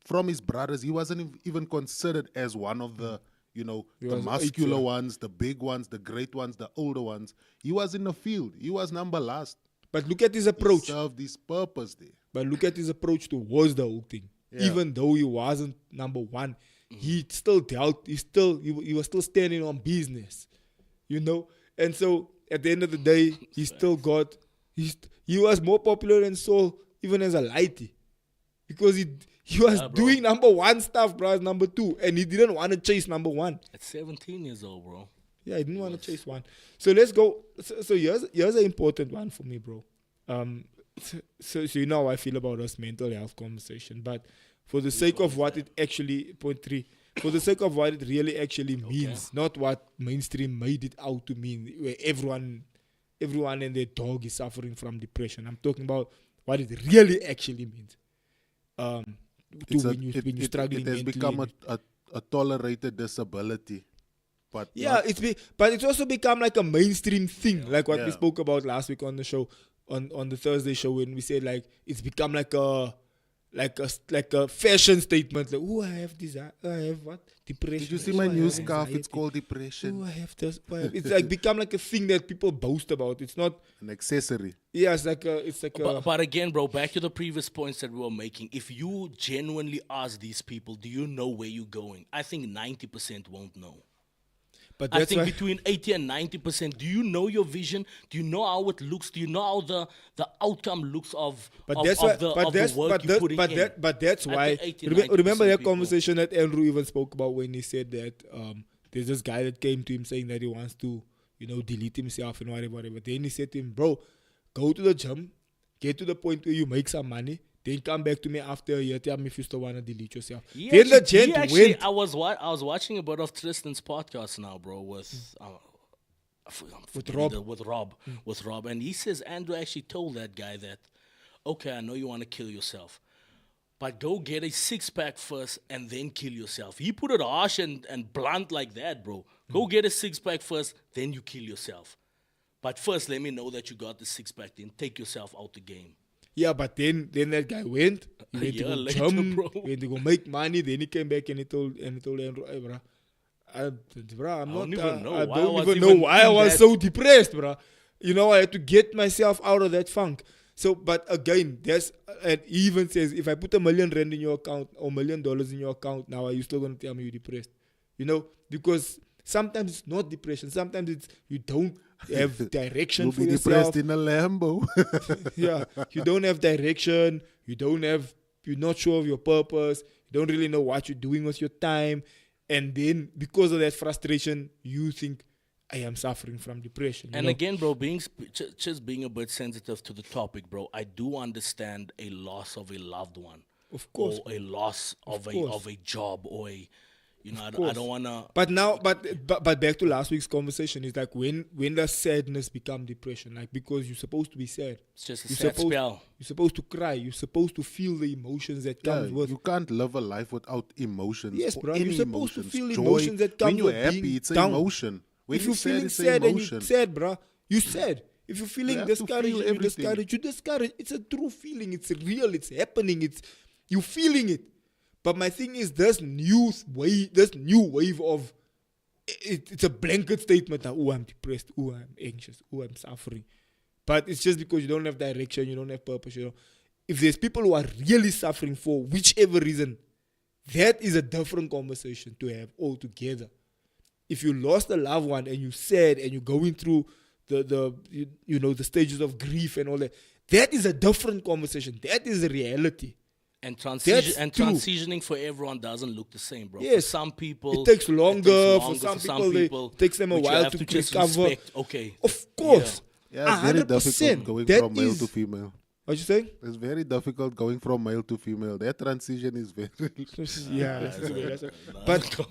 from his brothers, he wasn't even considered as one of the, the muscular ones, the big ones, the great ones, the older ones. He was in the field. He was number last. But look at his approach. He served his purpose there. But look at his approach towards the whole thing. Yeah. Even though he wasn't number one, he still dealt. He was still standing on business, And so at the end of the day, he still got. He was more popular than Saul, even as a lighty, because he was doing number one stuff, bro, as number two, and he didn't want to chase number one. At 17 years old, bro. Yeah, he didn't want to chase one. So let's go. So here's an important one for me, bro. So you know how I feel about this mental health conversation, but for the sake of what it actually, point 3, for the sake of what it really actually means, not what mainstream made it out to mean, where everyone and their dog is suffering from depression. I'm talking about what it really actually means. When you're struggling, it has become a tolerated disability. But it's also become like a mainstream thing, like what we spoke about last week on the show, on the Thursday show, when we said like it's become like a fashion statement. Like, I have this, I have what? Depression. Did you see my new scarf? It's called depression. I have this. It's like become like a thing that people boast about. It's not an accessory. Yeah, But again, bro, back to the previous points that we were making. If you genuinely ask these people, do you know where you're going? I think 90% won't know. But I think between 80 and 90%, do you know your vision? Do you know how it looks? Do you know how the outcome looks of the work you're putting in? But that's why, remember that conversation that Andrew even spoke about when he said that there's this guy that came to him saying that he wants to, delete himself and whatever. Then he said to him, bro, go to the gym, get to the point where you make some money, then come back to me after a year, tell me if you still want to delete yourself. He Then the actually- he gent actually- went. I was watching a bit of Tristan's podcast now, bro, with Rob. with Rob, and he says Andrew actually told that guy that, okay, I know you want to kill yourself, but go get a 6-pack first and then kill yourself. He put it harsh and blunt like that, bro. Go get a 6-pack first, then you kill yourself. But first, let me know that you got the 6-pack, then take yourself out the game. Yeah, but then that guy went. He went to year go later, jump, bro. he went to go make money. Then he came back and he told Andrew, hey, bro, I'm not. don't even know I why I don't was even know even why I in was that. so depressed, bro. You know, I had to get myself out of that funk. So, but again, and he even says, if I put R1 million in your account or $1 million in your account, now are you still gonna tell me you're depressed? You know, because sometimes it's not depression. Sometimes it's you don't have direction You'll for be yourself. depressed in a Lambo. Yeah, you don't have direction. You're not sure of your purpose. You don't really know what you're doing with your time. And then because of that frustration, you think, I am suffering from depression. you And know? again, bro, just being a bit sensitive to the topic, bro, I do understand a loss of a loved one. Of course. Or a loss of course. a job or a, you know, I course. don't want to. But now, but back to last week's conversation is like when does sadness become depression? Like because you're supposed to be sad. It's just a You're sad supposed, spell. You're supposed to cry. You're supposed to feel the emotions that Yeah, comes with. you can't live a life without emotions. Yes, or bro, any you're supposed to emotions. feel Joy. emotions that come When you're with happy, being it's an down. emotion. When If you're feeling it's an sad and emotion. you're sad, bro, you sad. If you're feeling have to discouraged, feel you everything. discouraged. It's a true feeling. It's real. It's happening. You feeling it. But my thing is, this new wave of it's a blanket statement. Oh, I'm depressed. Oh, I'm anxious. Oh, I'm suffering. But it's just because you don't have direction. You don't have purpose. You know, if there's people who are really suffering for whichever reason, that is a different conversation to have altogether. If you lost a loved one and you're sad and you're going through the stages of grief and all that, that is a different conversation. That is a reality. And That's true. transitioning for everyone doesn't look the same, bro. For Yes. some people, It takes longer. For longer. some people, it takes them a but you while have to just recover. respect, okay. Of course. Yeah, it's very 100%. difficult going That from male is- to female. What you saying? It's very difficult going from male to female. That transition is very.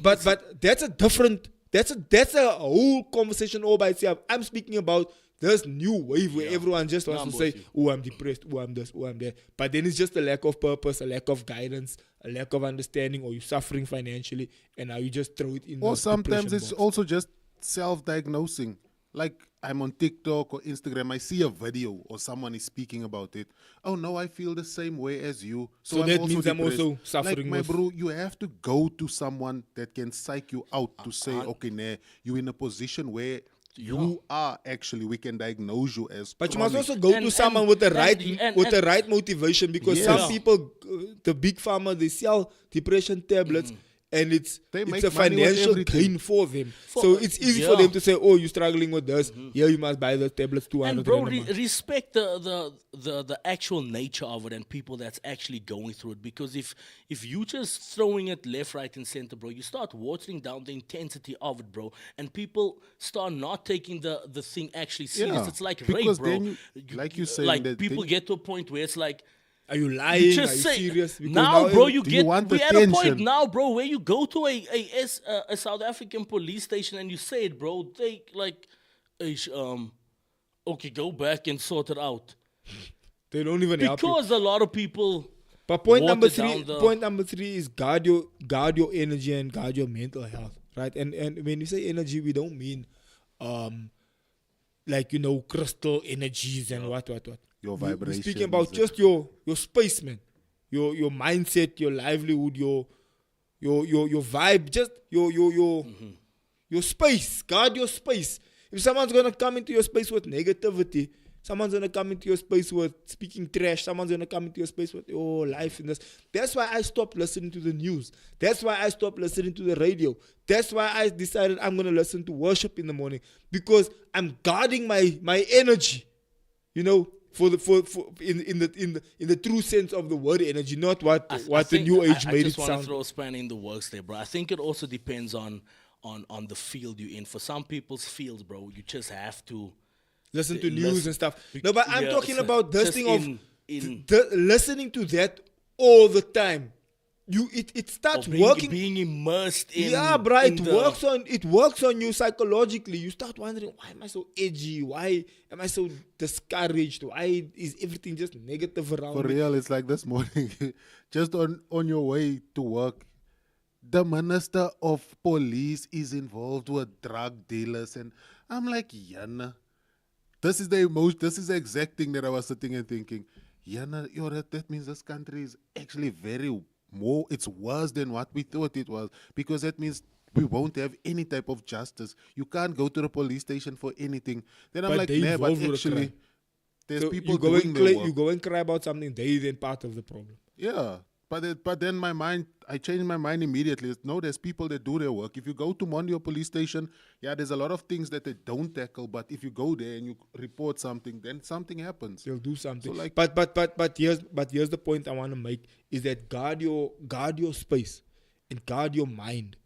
But that's a different. That's a whole conversation all by itself. I'm speaking about this new wave where everyone just wants I'm to with say, you. "Oh, I'm depressed. Oh, I'm this. Oh, I'm that." But then it's just a lack of purpose, a lack of guidance, a lack of understanding, or you're suffering financially, and now you just throw it in. Or the sometimes depression it's box. also just self-diagnosing. Like I'm on TikTok or Instagram, I see a video or someone is speaking about it. Oh no, I feel the same way as you. So I'm that also means I'm depressed. also suffering Like my with- bro, you have to go to someone that can psych you out to say, okay, nah, you're in a position where you are actually, we can diagnose you as. But you must chronic. also go And- to someone and- with the and- right and- with the and- right motivation because Yes. some Yeah. people, the big pharma, they sell depression tablets. And it's They make a money with financial everything. gain for them. So it's easy for yeah. them to say, "Oh, you're struggling with this. Yeah, you must buy the tablets 200 And bro, rand a month." respect the actual nature of it and people that's actually going through it. Because if you just throwing it left, right, and center, bro, you start watering down the intensity of it, bro, and people start not taking the thing actually serious. Yeah, It's like rape, because bro. then like you saying like that people then- get to a point where it's like. Are you You lying? Are you just say serious? Because now, bro. You Do get you want we at a point attention? now, bro, where you go to a South African police station and you say it, bro. They like, okay, go back and sort it out they don't even help you. because a lot of people. But point number water down three. the- Point number three is guard your energy and guard your mental health, right? And when you say energy, we don't mean, crystal energies and what. Your We're vibrations. speaking about just your space, man. Your mindset, your livelihood, your vibe, just your space. Guard your space. If someone's gonna come into your space with negativity, someone's gonna come into your space with speaking trash, someone's gonna come into your space with life in this. That's why I stopped listening to the news. That's why I stopped listening to the radio. That's why I decided I'm gonna listen to worship in the morning because I'm guarding my energy. You know, in the true sense of the word energy, not what the think- new age I made it just want to sound. throw a spanner in the works there, bro. I think it also depends on the field you're in. For some people's fields, bro, you just have to listen to The news listen- and stuff. No, but I'm Yeah, talking so about this just thing of in listening to that all the time. It starts of being, working. being immersed in. Yeah, bro, in it works on you psychologically. You start wondering, why am I so edgy? Why am I so discouraged? Why is everything just negative around For me? real, it's like this morning, just on your way to work, the minister of police is involved with drug dealers, and I'm like, Yana, this is the emotion. This is the exact thing that I was sitting and thinking, Yana, that means this country is actually it's worse than what we thought it was, because that means we won't have any type of justice. You can't go to the police station for anything. Then I'm But like, they nah, but involved with a actually, crime. there's So people you go doing and their work. you go and cry about something, they then part of the problem. Yeah, but then I changed my mind immediately. No, there's people that do their work. If you go to Mondio police station, yeah, there's a lot of things that they don't tackle. But if you go there and you report something, then something happens. They'll do something. So, like- but here's the point I want to make is that guard your space and guard your mind.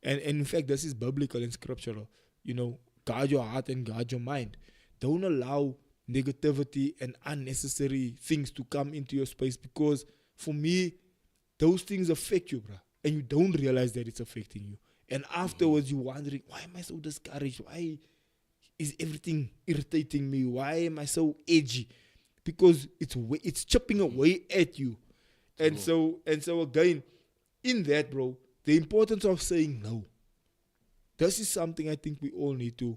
And in fact, this is biblical and scriptural. You know, guard your heart and guard your mind. Don't allow negativity and unnecessary things to come into your space, because for me, those things affect you, bro. And you don't realize that it's affecting you. And afterwards, you're wondering, why am I so discouraged? Why is everything irritating me? Why am I so edgy? Because it's chipping away at you. And so again, in that, bro, the importance of saying no. This is something I think we all need to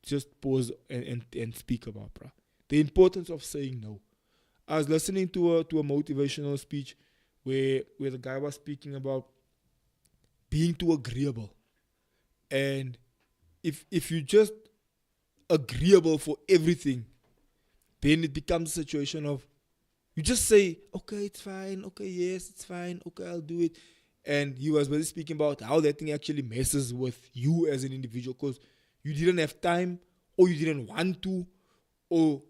just pause and speak about, bro. The importance of saying no. I was listening to a motivational speech where the guy was speaking about being too agreeable. And if you just agreeable for everything, then it becomes a situation of you just say, okay, it's fine, okay, yes, it's fine, okay, I'll do it. And he was really speaking about how that thing actually messes with you as an individual, because you didn't have time, or you didn't want to, or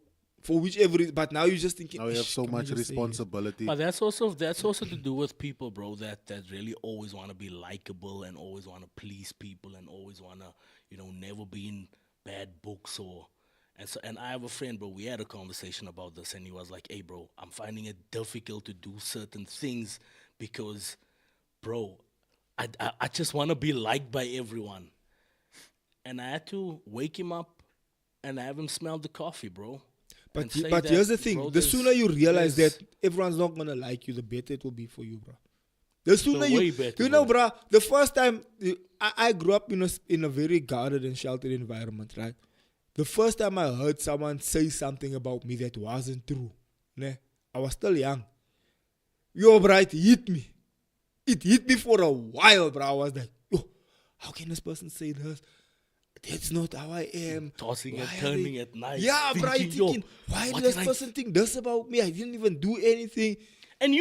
for whichever reason, but now you're just thinking, Now you have so can I much just say yes? responsibility. But that's also to do with people, bro, that really always want to be likable and always want to please people and always want to, never be in bad books and I have a friend, bro. We had a conversation about this, and he was like, "Hey, bro, I'm finding it difficult to do certain things because, bro, I just want to be liked by everyone." And I had to wake him up and have him smell the coffee, bro. But and say but that, here's the thing: bro, the sooner you realize there's- that everyone's not gonna like you, the better it will be for you, bro. The sooner way you, better, you know, bro. bro. The first time I grew up in a very guarded and sheltered environment, right? The first time I heard someone say something about me that wasn't true, ne? I was still young. Yo, bro, it hit me. It hit me for a while, bro. I was like, oh, how can this person say this? That's not how I am. Tossing and Why are turning they- at night. Yeah, bro, thinking, yo, thinking, why what did this did I person think this about me? I didn't even do anything. And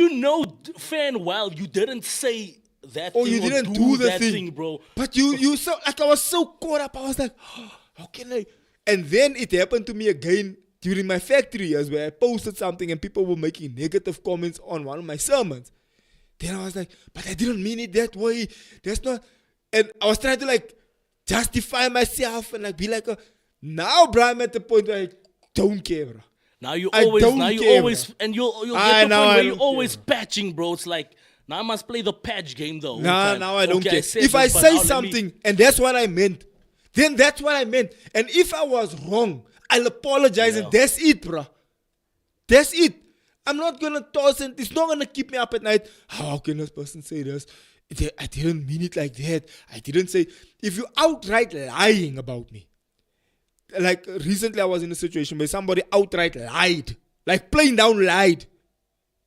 fan, while you didn't say that Or thing you didn't do do the that thing. bro. But you so like I was so caught up. I was like, how can I? And then it happened to me again during my factory years where I posted something and people were making negative comments on one of my sermons. Then I was like, but I didn't mean it that way. That's not. And I was trying to like justify myself and like be like, now, bro, I'm at the point where I don't care, bro. Now you I always, don't now you care, always, bro. and you'll I get the know point I where you're don't always care. patching, bro. It's like, now I must play the patch game though. Nah, now I don't Okay, care. said If I this, but say now let me- something and that's what I meant, then that's what I meant. And if I was wrong, I'll apologize and that's it, bro. That's it. I'm not gonna toss it. It's not gonna keep me up at night. How can this person say this? I didn't mean it like that. I didn't say. If you outright lying about me, like recently I was in a situation where somebody outright lied, like plain down lied,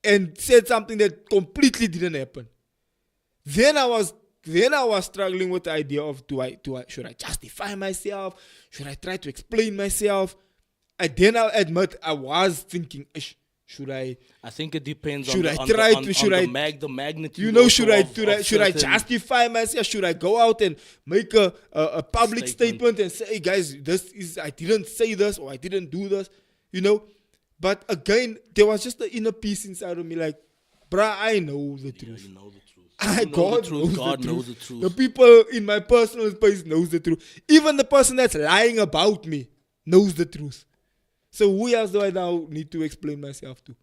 and said something that completely didn't happen. Then I was struggling with the idea of should I justify myself? Should I try to explain myself? And then I'll admit I was thinking, should I? I think it depends Should on I the, on try the, on, to- on should the I- the magnitude. You know, also should I of should I certain- justify myself? Should I go out and make a public Statement. statement and say, hey guys, I didn't say this or I didn't do this, you know? But again, there was just the inner peace inside of me, like, bruh, I know the Yeah, truth. you know the truth. I You know God the truth. knows God the knows truth. the truth. The people in my personal space knows the truth. Even the person that's lying about me knows the truth. So who else do I now need to explain myself to?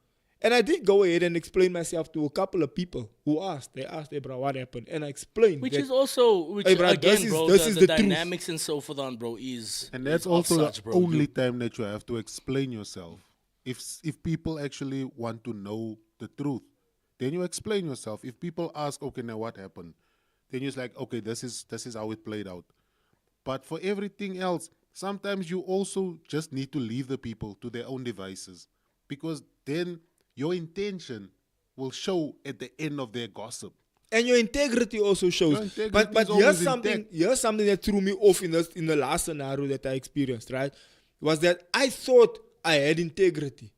And I did go ahead and explain myself to a couple of people who asked. They asked, hey, bro, what happened? And I explained. Which that, is also, hey, bro, again, bro, this is the the truth. dynamics and so forth on, bro, is. And that's is of also such, the bro. only time that you have to explain yourself. If people actually want to know the truth, then you explain yourself. If people ask, okay, now what happened? Then you're like, okay, this is how it played out. But for everything else, sometimes you also just need to leave the people to their own devices, because then your intention will show at the end of their gossip. And your integrity also shows. Your integrity But is always here's something that threw me off in the last scenario that I experienced, right? Was that I thought I had integrity,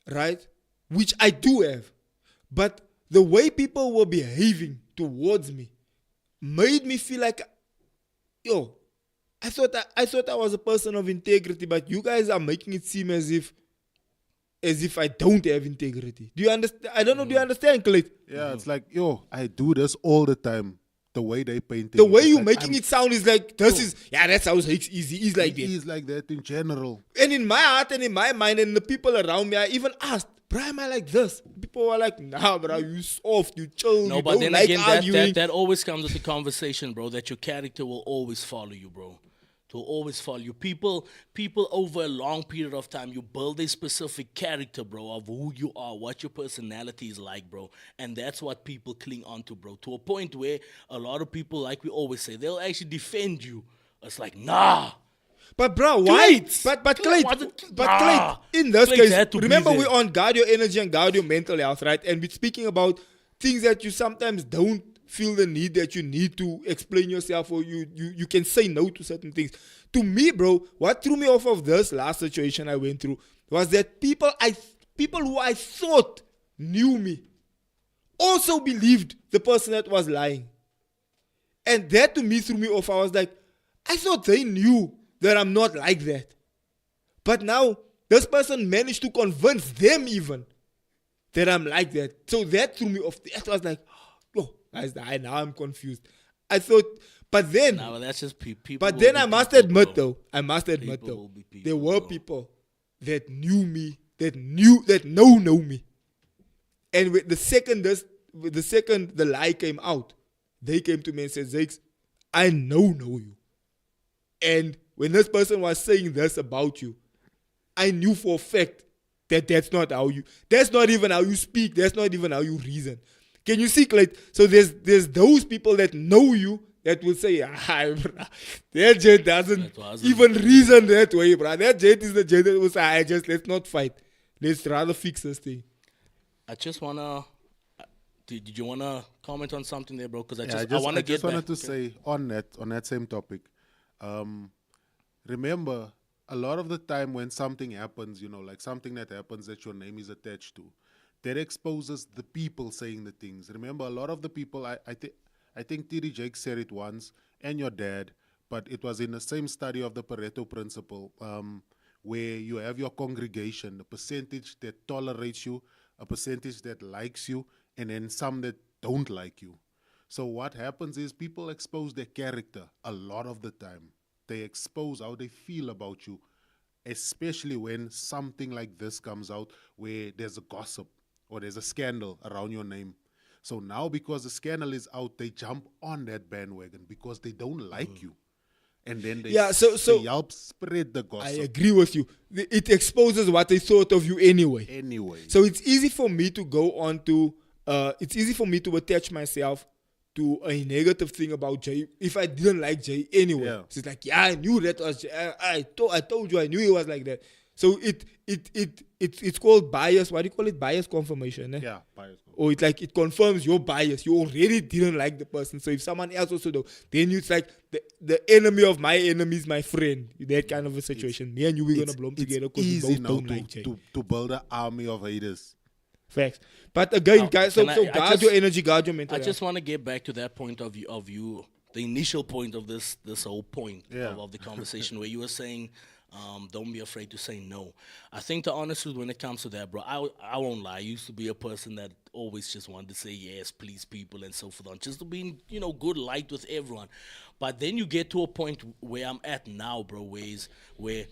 right? Which I do have. But the way people were behaving towards me made me feel like, yo, I thought I was a person of integrity, but you guys are making it seem as if I don't have integrity. Do you understand? I don't know. Do you understand, Clayton? Yeah, it's like, yo, I do this all the time. The way they paint it. The way it's you like, making it sound is like, that's how Zakes is. He's like that. He's like that in general. And in my heart and in my mind and the people around me, I even asked, bro, am I like this? People were like, nah, bro, you soft, you chill, No, you but don't then like again, arguing. that always comes with the conversation, bro, that your character will always follow you, bro. It will always follow you. People over a long period of time, you build a specific character, bro, of who you are, what your personality is like, bro. And that's what people cling on to, bro. To a point where a lot of people, like we always say, they'll actually defend you. It's like, nah. But bro, why? Clates. But Clates Clate, in this Clates case, had to be remember there. we're on guard your energy and guard your mental health, right? And we're speaking about things that you sometimes don't feel the need that you need to explain yourself, or you can say no to certain things. To me, bro, what threw me off of this last situation I went through was that people who I thought knew me also believed the person that was lying. And that to me threw me off. I was like, I thought they knew that I'm not like that. But now, this person managed to convince them even that I'm like that. So that threw me off. That was like, oh, guys, now I'm confused. I thought, but then, Nah, but that's just people. but will then be I must people, admit bro. though, People will be people, there were bro. people that knew me, that know me. And with the second the lie came out, they came to me and said, Zakes, I know you. And when this person was saying this about you, I knew for a fact that that's not even how you speak, that's not even how you reason. Can you see, Clayton? So there's those people that know you that will say, bruh, that jet doesn't even reason that way, bruh. That jet is the jet that will say, let's not fight. Let's rather fix this thing. I just wanna. Did you wanna comment on something there, bro? Because I wanted to say on that same topic. Remember, a lot of the time when something happens, like something that happens that your name is attached to, that exposes the people saying the things. Remember, a lot of the people, I think TD Jake said it once, and your dad, but it was in the same study of the Pareto principle, where you have your congregation, the percentage that tolerates you, a percentage that likes you, and then some that don't like you. So what happens is people expose their character a lot of the time. They expose how they feel about you, especially when something like this comes out where there's a gossip or there's a scandal around your name. So now because the scandal is out, they jump on that bandwagon because they don't like you. And then they help spread the gossip. I agree with you. It exposes what they thought of you anyway. So it's easy for me to go on to, it's easy for me to attach myself to a negative thing about Jay if I didn't like Jay anyway. Yeah. So it's like, I knew that was Jay. I told you I knew he was like that. So it's called bias. What do you call it? Bias confirmation. Eh? Yeah, bias. Or it's like it confirms your bias. You already didn't like the person. So if someone else also do, then it's like the enemy of my enemy is my friend. That kind of a situation. Me and you, we're gonna blow together because we both don't like Jay. To build an army of haters. Facts. But again, guys, so I guard your energy, guard your mental I health. just want to get back to that point of you, the initial point of this whole point of the conversation where you were saying, don't be afraid to say no. I think the honest truth when it comes to that, bro, I won't lie. I used to be a person that always just wanted to say yes, please people and so forth on, just to be, good light with everyone. But then you get to a point where I'm at now, bro, where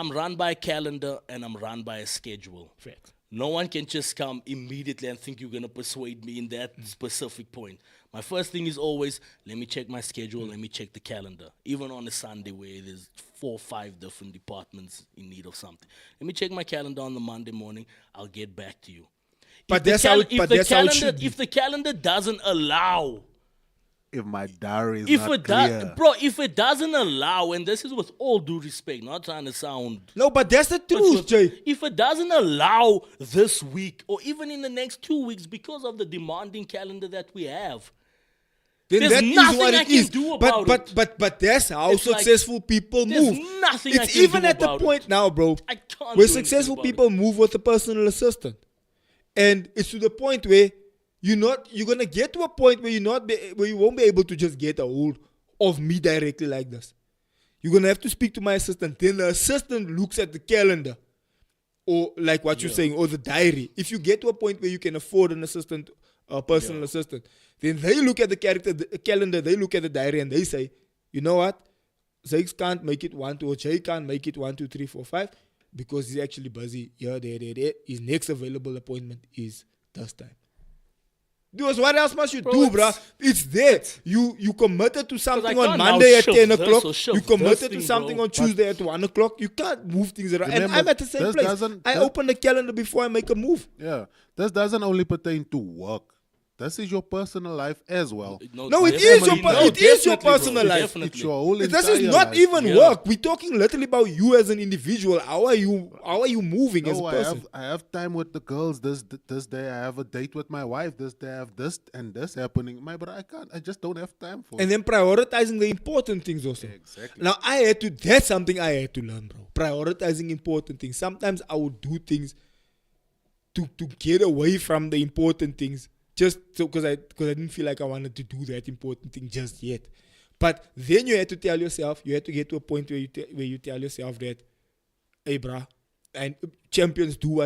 I'm run by a calendar and I'm run by a schedule. Facts. No one can just come immediately and think you're going to persuade me in that specific point. My first thing is always, let me check my schedule, let me check the calendar. Even on a Sunday where there's 4 or 5 different departments in need of something. Let me check my calendar on the Monday morning, I'll get back to you. But that's how it should be. If the calendar doesn't allow, If my diary is not clear. if it doesn't allow, and this is with all due respect, not trying to sound... No, but that's the truth, Jay. If it doesn't allow this week, or even in the next 2 weeks, because of the demanding calendar that we have, Then there's that is nothing what I it can is. do about it. But that's how It's like, successful people there's move. nothing I It's can even do at the about point it. now, bro, I can't where do anything successful about people move with a personal assistant, and it's to the point where you're gonna get to a point where where you won't be able to just get a hold of me directly like this. You're gonna have to speak to my assistant. Then the assistant looks at the calendar, or like what you're saying, or the diary. If you get to a point where you can afford an assistant, a personal assistant, then they look at the calendar, they look at the diary, and they say, you know what, Zakes can't make it 1, 2, or Jay can't make it 1, 2, 3, 4, 5 because he's actually busy here, there. His next available appointment is this time. Dude, what else must you do, bruh? It's there. You committed to something on can't now Monday at shove 10 this o'clock. or shove You this committed to thing, something bro. on Tuesday at 1 o'clock. You can't move things around. And Remember, I'm at the same this place. doesn't- I that- open the calendar before I make a move. Yeah. This doesn't only pertain to work. This is your personal life as well. No, it is definitely. it is your Definitely, bro. personal life. Definitely. It's your whole This entire is not life. even Yeah. work. We're talking literally about you as an individual. How are you moving as a No, person? I have time with the girls this day. I have a date with my wife this day. I have this and this happening. My brother, I can't. I just don't have time for it. And then prioritizing the important things also. Exactly. Now that's something I had to learn, bro. Prioritizing important things. Sometimes I would do things to get away from the important things just so because I didn't feel like I wanted to do that important thing just yet. But then you had to tell yourself, you had to get to a point where you tell yourself that, hey, bruh, and champions do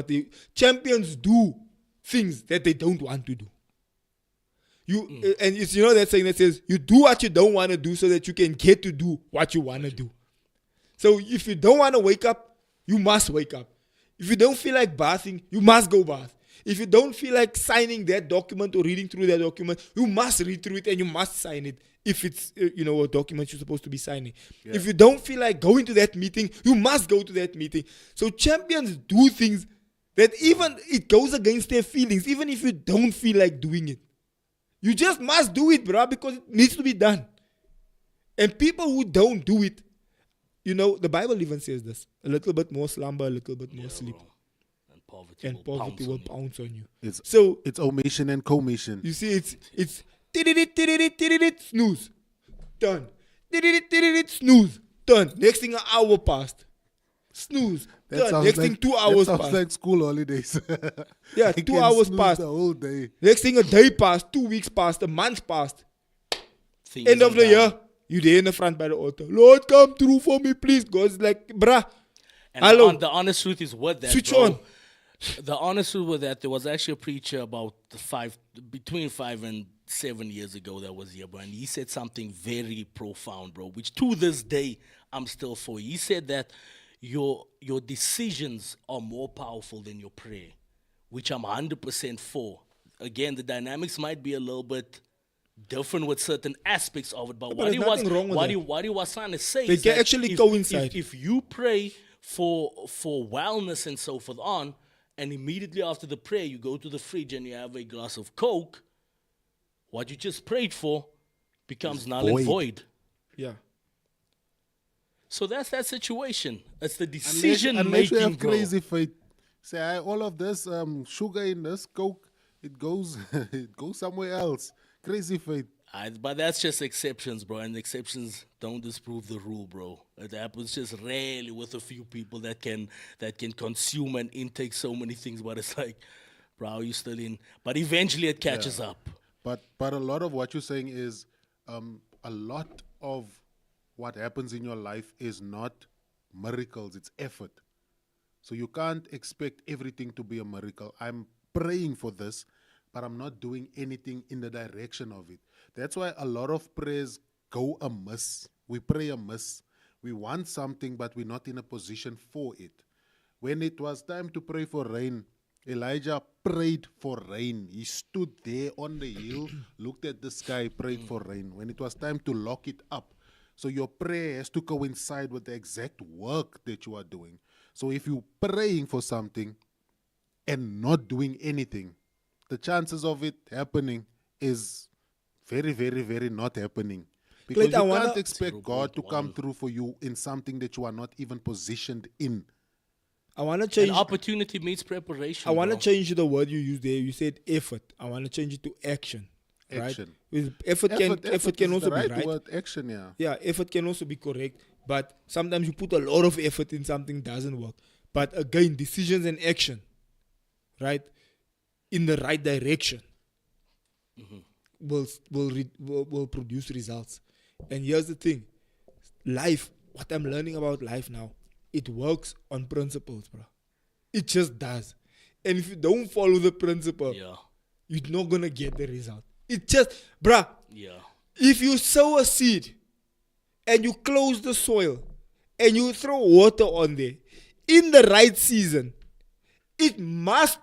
things that they don't want to do. And it's that saying that says you do what you don't want to do so that you can get to do what you want to do. So if you don't want to wake up, you must wake up. If you don't feel like bathing, you must go bath. If you don't feel like signing that document or reading through that document, you must read through it and you must sign it if it's a document you're supposed to be signing. Yeah. If you don't feel like going to that meeting, you must go to that meeting. So champions do things that even it goes against their feelings, even if you don't feel like doing it. You just must do it, bro, because it needs to be done. And people who don't do it, the Bible even says this: a little bit more slumber, a little bit more sleep. Bro. And poverty will pounce on you. It's omission and commission. You see, it's snooze, done. Snooze, done. Next thing, an hour passed. Snooze, done. Next thing, 2 hours that sounds passed. like school holidays. Yeah, I 2 can hours snooze passed. the whole day. Next thing, a day passed, 2 weeks passed, a month passed. Things End of are the down. year, you there in the front by the altar. Lord, come through for me, please. God's like, bruh. And Hello. the honest truth is what that, Switch bro. on. The honest truth was that there was actually a preacher about between 5 and 7 years ago that was here, bro. And he said something very profound, bro, which to this day I'm still for. He said that your decisions are more powerful than your prayer, which I'm 100% for. Again, the dynamics might be a little bit different with certain aspects of it, but what he there's nothing wrong with that. what he was trying to say They is can that actually coincide. If you pray for wellness and so forth on, and immediately after the prayer you go to the fridge and you have a glass of Coke, what you just prayed for becomes null and void. Yeah. So that's that situation. It's the Unless decision you making, have bro. crazy faith. Say all of this sugar in this Coke, it goes it goes somewhere else. Crazy faith. But that's just exceptions, bro, and exceptions don't disprove the rule, bro. It happens just rarely with a few people that can consume and intake so many things. But it's like, bro, you still in? But eventually it catches up. But a lot of what you're saying is a lot of what happens in your life is not miracles, it's effort. So you can't expect everything to be a miracle. I'm praying for this, but I'm not doing anything in the direction of it. That's why a lot of prayers go amiss. We pray amiss. We want something, but we're not in a position for it. When it was time to pray for rain, Elijah prayed for rain. He stood there on the hill, looked at the sky, prayed for rain. When it was time to lock it up, so your prayer has to coincide with the exact work that you are doing. So if you're praying for something and not doing anything, the chances of it happening is very, very, very not happening. Because Clayton, you can't expect God to 0.1. come through for you in something that you are not even positioned in. I want to An change. opportunity meets preparation. I want to bro. change the word you used there. You said effort. I want to change it to action. Action. Right? With effort can is also the right be right. word, action, yeah. Yeah, effort can also be correct. But sometimes you put a lot of effort in something doesn't work. But again, decisions and action, right, in the right direction, will produce results. And here's the thing, life. What I'm learning about life now, it works on principles, bro. It just does. And if you don't follow the principle, Yeah. you're not gonna get the result. It just, bruh, Yeah. if you sow a seed and you close the soil and you throw water on there in the right season, it must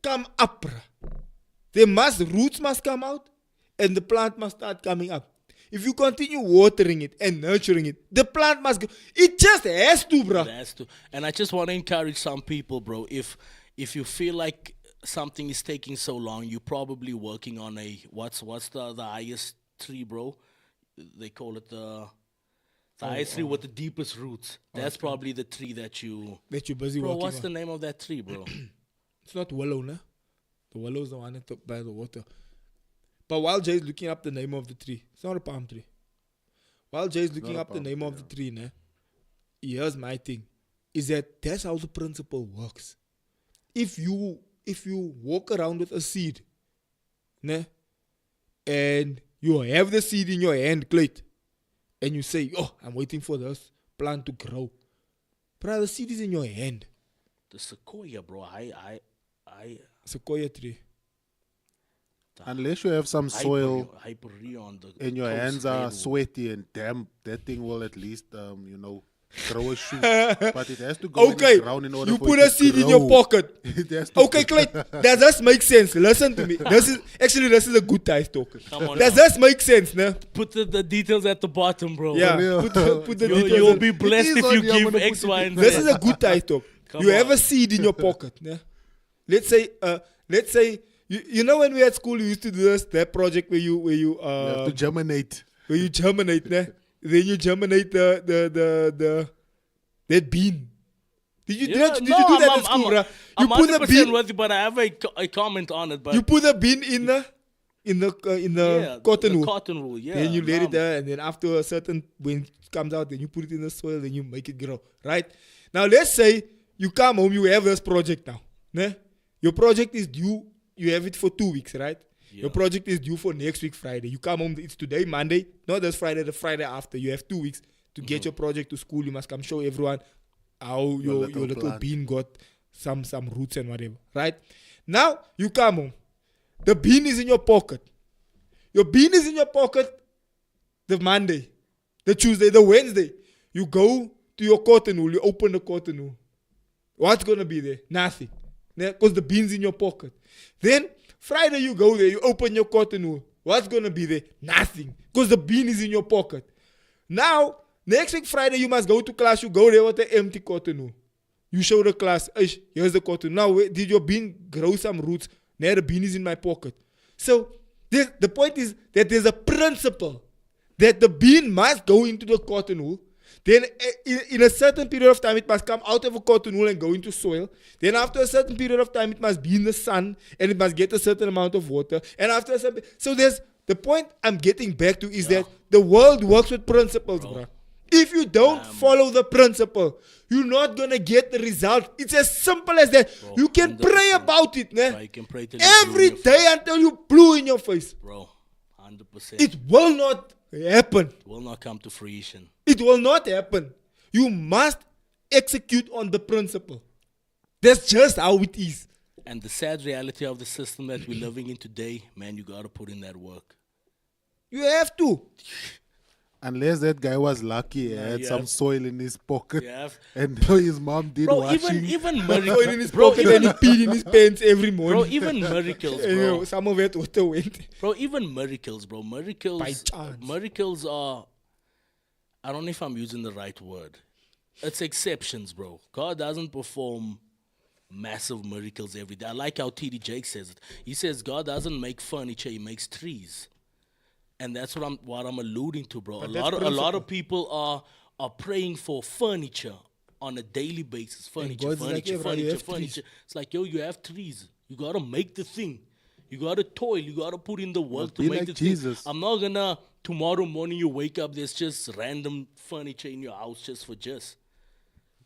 come up, bruh. Roots must come out and the plant must start coming up. If you continue watering it and nurturing it, the plant must go. It just has to, bruh. It has to. And I just want to encourage some people, bro. If you feel like something is taking so long, you're probably working on a what's the highest tree, bro? They call it the highest tree with the deepest roots. That's probably the tree that you. That you're busy Bro, working what's on. the name of that tree, bro? It's not willow, no? The willow is the one that by the water. But while Jay's looking up the name of the tree, it's not a palm tree. While Jay's looking not a up the palm name tree, of the tree, né, here's my thing. Is that that's how the principle works. If you walk around with a seed, né, and you have the seed in your hand, Clayton, and you say, oh, I'm waiting for this plant to grow. Brother, the seed is in your hand. The sequoia, bro. I Sequoia tree. Unless you have some soil Hyperia on the and your coast hands are redwood. sweaty and damp, that thing will at least, grow a shoot. But it has to go in Okay, the ground in order you for put it a to seed in grow. your pocket. It has to Okay, Clayton, does this make sense? Listen to me. This is a good time talk. Come on Does now. this make sense, no? Put the details at the bottom, bro. Yeah, real. put the You'll, details. you'll in. be blessed is if on you here, I'm give gonna X, put Y, it and This Z. is a good time talk. Come You have on. a seed in your pocket. Yeah? Let's say, you know when we at school we used to do that project where you You have to germinate. where you germinate, né? Then you germinate the that bean. Did you do that at school, bruh? I'm You put the 100% bean. with you, but I have a comment on it. But You put the bean in the yeah, cotton the wool. cotton wool, yeah. Then you let it nah, there, and then after a certain, when it comes out, then you put it in the soil, then you make it grow, right? Now let's say you come home, you have this project now, né? Your project is due, you have it for 2 weeks, right? Your project is due for next week Friday. You come home, it's today, Monday, not this Friday, the Friday after. You have 2 weeks to get your project to school. You must come show everyone how your little plant. bean got some roots and whatever, right? Now you come home. The bean is in your pocket. Your bean is in your pocket the Monday, the Tuesday, the Wednesday. You go to your cotton wool, you open the cotton wool. What's going to be there? Nothing. Because the bean's in your pocket. Then Friday you go there, you open your cotton wool. What's going to be there? Nothing. Because the bean is in your pocket. Now, next week Friday you must go to class, you go there with an empty cotton wool. You show the class, here's the cotton. Now, did your bean grow some roots? Now the bean is in my pocket. So, the point is that there's a principle that the bean must go into the cotton wool. Then in a certain period of time, it must come out of a cotton wool and go into soil. Then after a certain period of time, it must be in the sun and it must get a certain amount of water. And after a certain, so there's the point I'm getting back to is that the world works with principles, bro. If you don't follow the principle, you're not gonna get the result. It's as simple as that. Bro, you can pray 100%. about it, Bro, né? you can pray till you blue Every in your day until you blue in your face. bro, 100%. It will not happen. will not come to fruition. It will not happen. You must execute on the principle. That's just how it is. And the sad reality of the system that we're living in today, man, you gotta put in that work. You have to. Unless that guy was lucky, he had you some have- soil in his pocket, You have- and his mom did Bro, washing. even Oil in miracles, his bro, pocket and he peed in his pants every morning. bro, even miracles, And, you know, bro. some of it water went. Bro, even miracles, bro. Miracles. By chance. Miracles are. I don't know if I'm using the right word. It's exceptions, bro. God doesn't perform massive miracles every day. I like how TD Jake says it. He says God doesn't make furniture; He makes trees, and that's what I'm alluding to, bro. A that's lot principle. of people are praying for furniture on a daily basis. Furniture, God's like, furniture, "Yeah, bro, you furniture, have trees." furniture. It's like, yo, you have trees. You gotta make the thing. You gotta toil. You gotta put in the work to be make like the Jesus. thing. I'm not gonna tomorrow morning you wake up. There's just random furniture in your house just for just.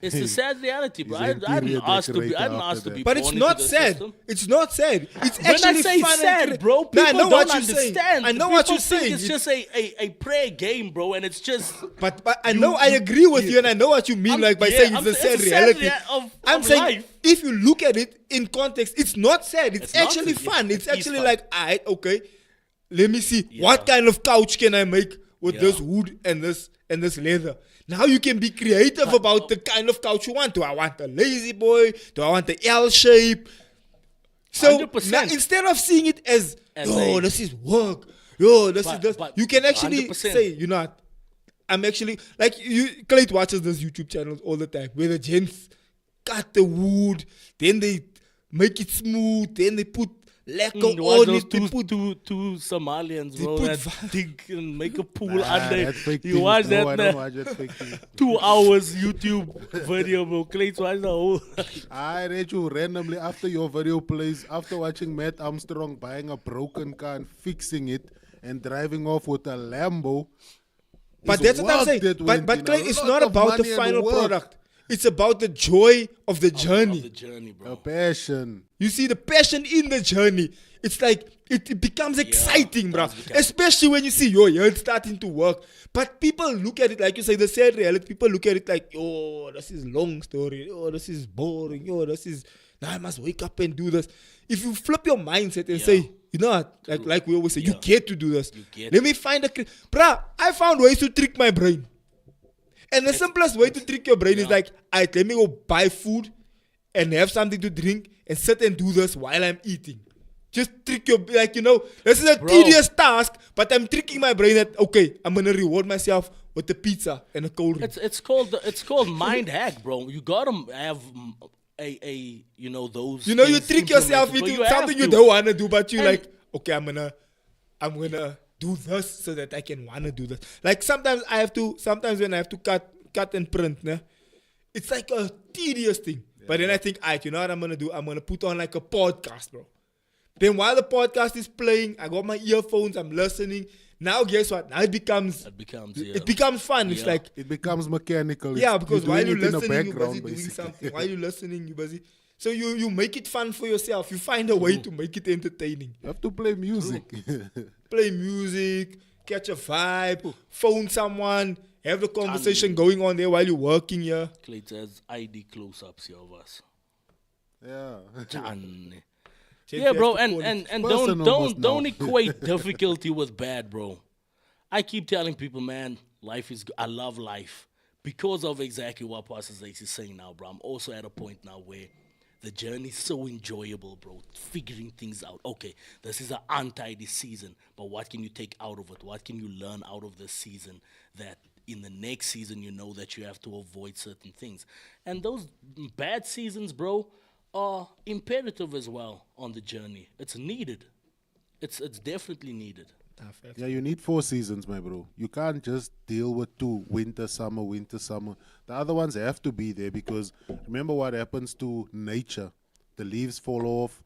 It's the sad reality, bro. He's I an didn't interior ask to be. I decorator didn't ask after to be. that. But it's born into not the sad. system. It's not sad. It's When I actually say fun and sad, bro, Nah, I people know what don't you're saying. understand. I know People what you're think saying. It's just a prayer game, bro, and it's just. But I know I agree with you, and I know what you mean, I'm- like by yeah, saying I'm it's a saying sad it's a sad reality. of I'm saying life. if you look at it in context, it's not sad. It's It's not actually sad. fun. Yeah, It's it is actually fun. like, alright, okay, let me see Yeah. what kind of couch can I make with Yeah. this wood and this leather. Now you can be creative about the kind of couch you want. Do I want a lazy boy? Do I want the L shape? So 100%. now, instead of seeing it as a- this is work, this But- is this, but you can actually 100%. say, you know what? I'm actually like Clayton watches those YouTube channels all the time where the gents cut the wood, then they make it smooth, then they put lacquer You watch on those it. They put two Somalians, they bro, put that va- dig and make a pool Nah, under. that's fake You things. watch No, that, I man? don't watch that fake thing. 2 hours YouTube video, bro. Clayton watch the whole. I read you randomly after your video plays, after watching Matt Armstrong buying a broken car and fixing it and driving off with a Lambo. But It's that's what I'm work saying. that But went in, Clay, a it's lot not of about the money and final work. product. It's about the joy of the journey. Of the journey, A bro. passion. You see the passion in the journey. It's like it becomes exciting, bro. does become- Especially when you see it's starting to work. But people look at it like you say, the sad reality. People look at it like, this is long story. This is boring. This is now I must wake up and do this. If you flip your mindset and Yeah. say, you know what, like we always say, you Yeah. get to do this. You get Let me find bruh, I found ways to trick my brain. And the simplest way to trick your brain is Yeah. like, alright, let me go buy food and have something to drink and sit and do this while I'm eating. Just trick your, this is a Bro. tedious task, but I'm tricking my brain that, okay, I'm going to reward myself with a pizza and a cold drink. It's called mind hack, bro. You gotta have a those. You things trick yourself implemented, bro. into You have something you to. don't want to do, but you And- like, okay, I'm gonna do this so that I can wanna do this. Like sometimes when I have to cut and print, né, it's like a tedious thing. But then I think, you know what I'm gonna do? I'm gonna put on like a podcast, bro. Then while the podcast is playing, I got my earphones, I'm listening. Now guess what? Now it becomes fun. It's Yeah. like It becomes mechanical. because You're while doing you're it in the listening, you're busy background, doing basically. something. While you're listening, you're busy. So you make it fun for yourself. You find a way to make it entertaining. You have to play music. Play music, catch a vibe, phone someone, have the conversation going on there while you're working here. Clayton has ID close-ups here of us. Yeah. Done. Jeff, Yeah, you bro, have to and call it. don't Person almost don't now. equate difficulty with bad, bro. I keep telling people, man, life is. I love life because of exactly what Pastor Zakes is saying now, bro. I'm also at a point now where the journey is so enjoyable, bro. Figuring things out. Okay, this is an untidy season, but what can you take out of it? What can you learn out of this season that in the next season you know that you have to avoid certain things? And those bad seasons, bro, are imperative as well on the journey. It's needed. It's definitely needed. Yeah, you need 4 seasons, my bro. You can't just deal with 2, winter, summer, winter, summer. The other ones have to be there because remember what happens to nature. The leaves fall off,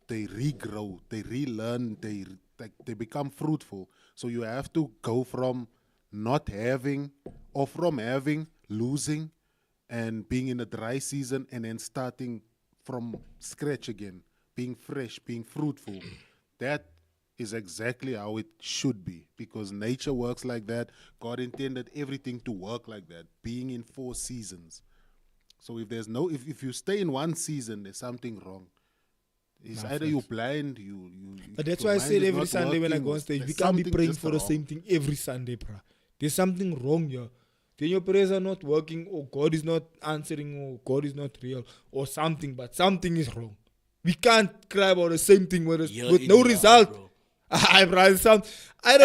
they regrow, they relearn, they become fruitful. So you have to go from not having or from having, losing, and being in a dry season and then starting from scratch again, being fresh, being fruitful. That is exactly how it should be because nature works like that. God intended everything to work like that, being in 4 seasons. So if you stay in one season, there's something wrong. It's either you're blind, you But that's your why I mind said is every not Sunday when I working, go or on stage, we there's can't be something praying just for the wrong. same thing every Sunday, bro. there's something wrong here. Then your prayers are not working, or God is not answering, or God is not real, or something, but something is wrong. We can't cry about the same thing with no result. Either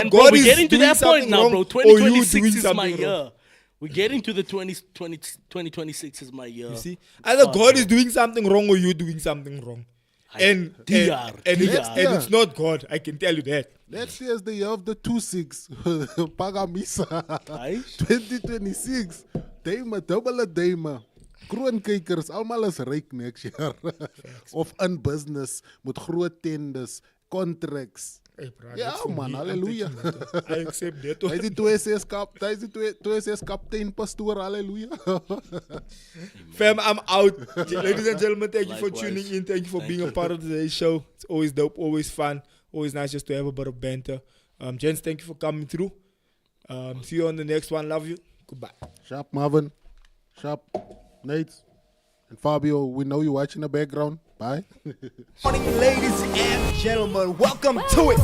And God bro, we're is getting to doing that point something now, wrong, bro. or you doing 2026 is my something year. wrong. We're getting to the 2026 is my year. You see, either Fuck, God bro. is doing something wrong, or you doing something wrong. And it's not God. I can tell you that. Next year is the year of the 2-6. Pagamisa. Aish. 2026. Dame, dubbele dame. Kroonkijkers, allemaal is rijk next year. Of in business, met groot tenders, contracts. Hey, bro, Ja that's for man, me. I'm halleluja. taking that. I accept that. Hij is die 2-6 kaptein, pastoor, halleluja. Fam, I'm out. Ladies and gentlemen, thank you for Likewise. tuning in. Thank you for being a part of today's show. It's always dope, always fun, always nice just to have a bit of banter. Gents, thank you for coming through. See you on the next one. Love you. Goodbye. Sharp Marvin, Sharp Nate, and Fabio, we know you watching the background. Bye. Morning, ladies and gentlemen. Welcome to it.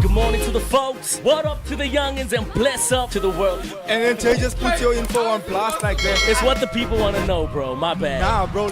Good morning to the folks. What up to the youngins and bless up to the world. And then Jay just puts your info on blast like that. It's what the people want to know, bro. My bad. Nah, bro.